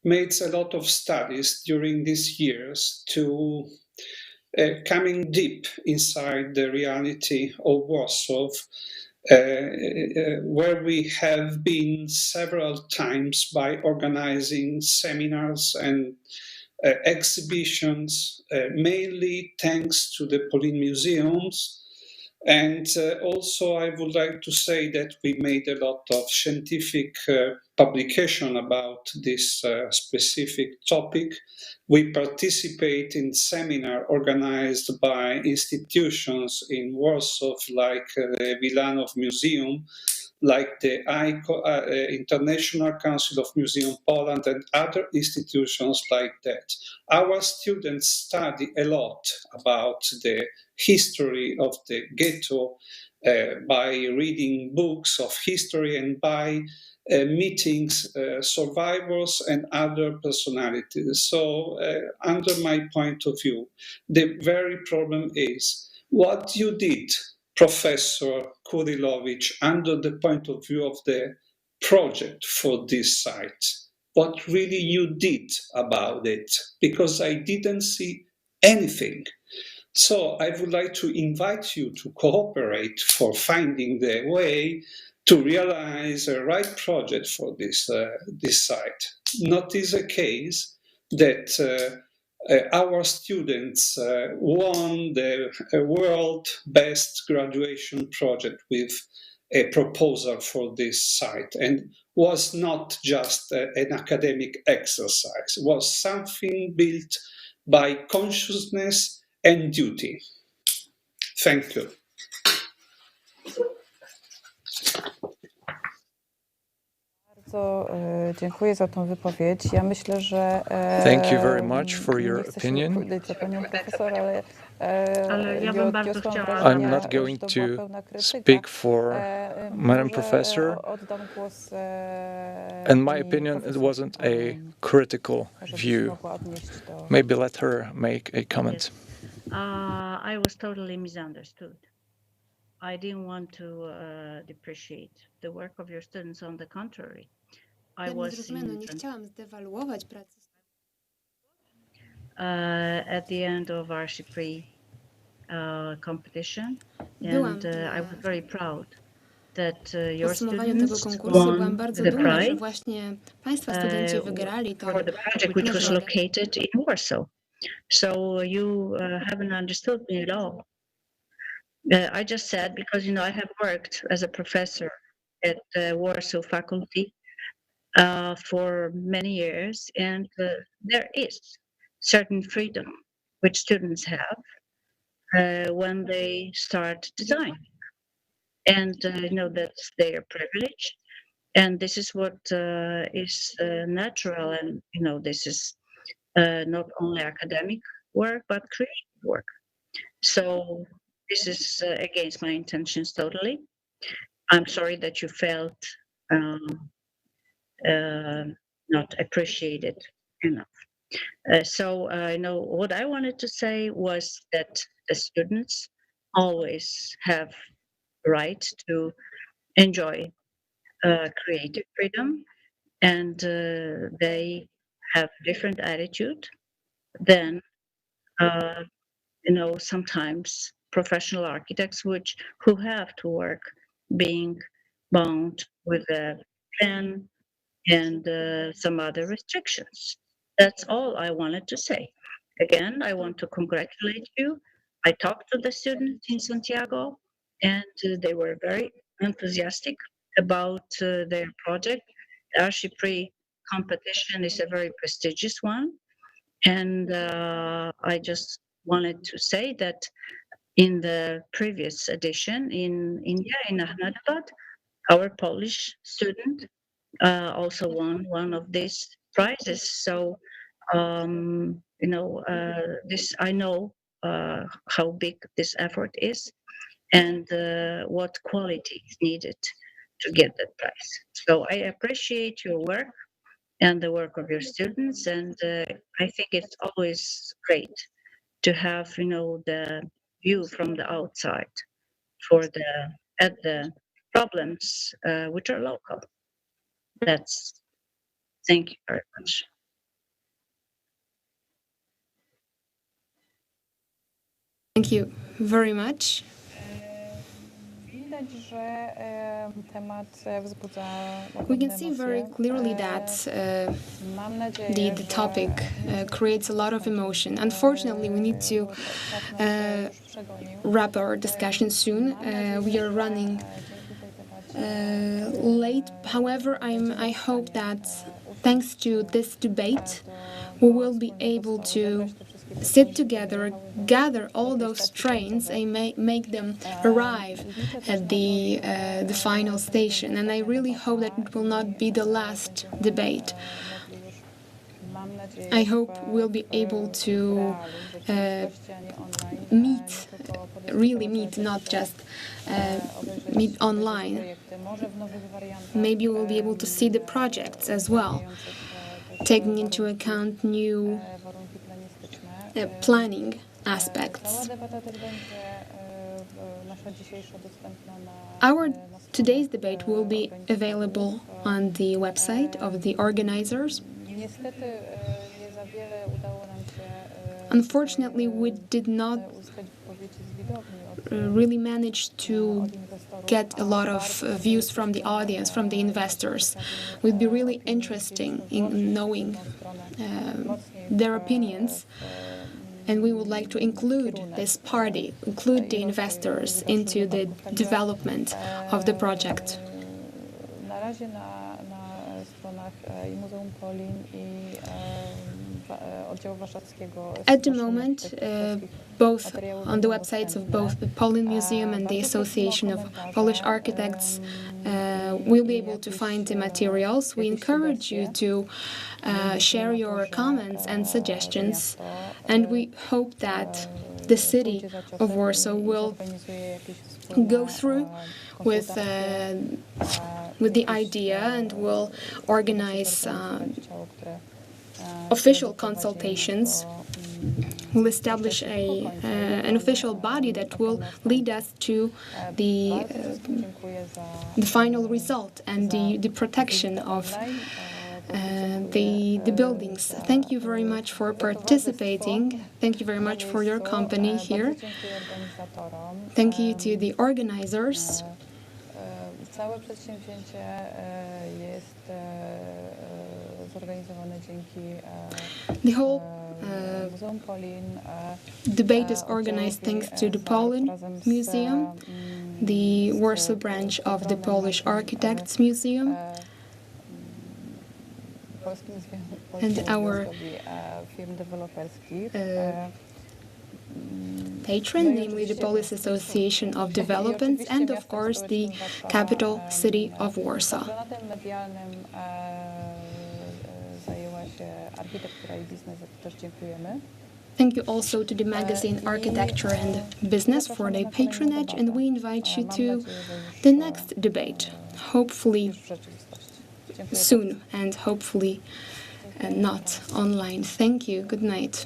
made a lot of studies during these years to coming deep inside the reality of Warsaw, where we have been several times by organizing seminars and exhibitions, mainly thanks to the Polin museums. And also I would like to say that we made a lot of scientific publication about this specific topic. We participate in seminar organized by institutions in Warsaw, like the Wilanów Museum, like the International Council of Museum Poland, and other institutions like that. Our students study a lot about the history of the ghetto by reading books of history and by meetings survivors and other personalities. So under my point of view, the very problem is what you did, Professor Kurilowicz, under the point of view of the project for this site. What really you did about it, because I didn't see anything. So I would like to invite you to cooperate for finding the way to realize a right project for this site. Not is a case that our students won the world best graduation project with a proposal for this site, and was not just an academic exercise, was something built by consciousness and duty. Thank you. Bardzo dziękuję za tą wypowiedź. Ja myślę, że Thank you very much for your opinion. I'm not going to speak for Madam Professor. In my opinion, it wasn't a critical view. Maybe let her make a comment. I was totally misunderstood. I didn't want to depreciate the work of your students. On the contrary, I was Nie chciałam zdewaluować pracy. at the end of our Przy competition, and I was very proud that your students won the prize for the project, which was located in Warsaw. So you haven't understood me at all. I just said, because I have worked as a professor at the Warsaw faculty for many years, and there is certain freedom which students have when they start designing, and that's their privilege, and this is what is natural, and this is not only academic work but creative work. So this is against my intentions totally. I'm sorry that you felt not appreciated enough. So what I wanted to say was that the students always have right to enjoy creative freedom, and they have different attitude than sometimes professional architects who have to work being bound with a pen and some other restrictions. That's all I wanted to say. Again, I want to congratulate you. I talked to the students in Santiago, and they were very enthusiastic about their project. The Przy competition is a very prestigious one, and I just wanted to say that in the previous edition in India, in Ahmedabad, our Polish student also won one of these prizes. So, this I know how big this effort is, and what quality is needed to get that prize. So I appreciate your work and the work of your students, and I think it's always great to have the view from the outside at the problems which are local. Thank you very much. Thank you very much. We can see very clearly that the topic creates a lot of emotion. Unfortunately, we need to wrap our discussion soon. We are running late. However, I hope that thanks to this debate, we will be able to sit together, gather all those strains, and make them arrive at the final station. And I really hope that it will not be the last debate. I hope we'll be able to meet, not just meet online. Maybe we'll be able to see the projects as well, taking into account new planning aspects. Our today's debate will be available on the website of the organizers. Unfortunately, we did not really manage to get a lot of views from the audience, from the investors. It would be really interesting in knowing their opinions, and we would like to include this party, include the investors into the development of the project. At the moment, both on the websites of both the Polin Museum and the Association of Polish Architects, we'll be able to find the materials. We encourage you to share your comments and suggestions, and we hope that the city of Warsaw will go through with the idea and will organize official consultations. We'll establish an official body that will lead us to the final result and the protection of the buildings. Thank you very much for participating. Thank you very much for your company here. Thank you to the organizers. Całe przedsięwzięcie jest zorganizowane dzięki The whole Muzeum Polin. debate is organized thanks to the Polin Museum, the Warsaw branch of the Polish Architects Museum, and our patron, namely the Polish Association of Development, and of course the capital city of Warsaw. Thank you also to the magazine Architecture and Business for their patronage, and we invite you to the next debate, hopefully soon and hopefully not online. Thank you. Good night.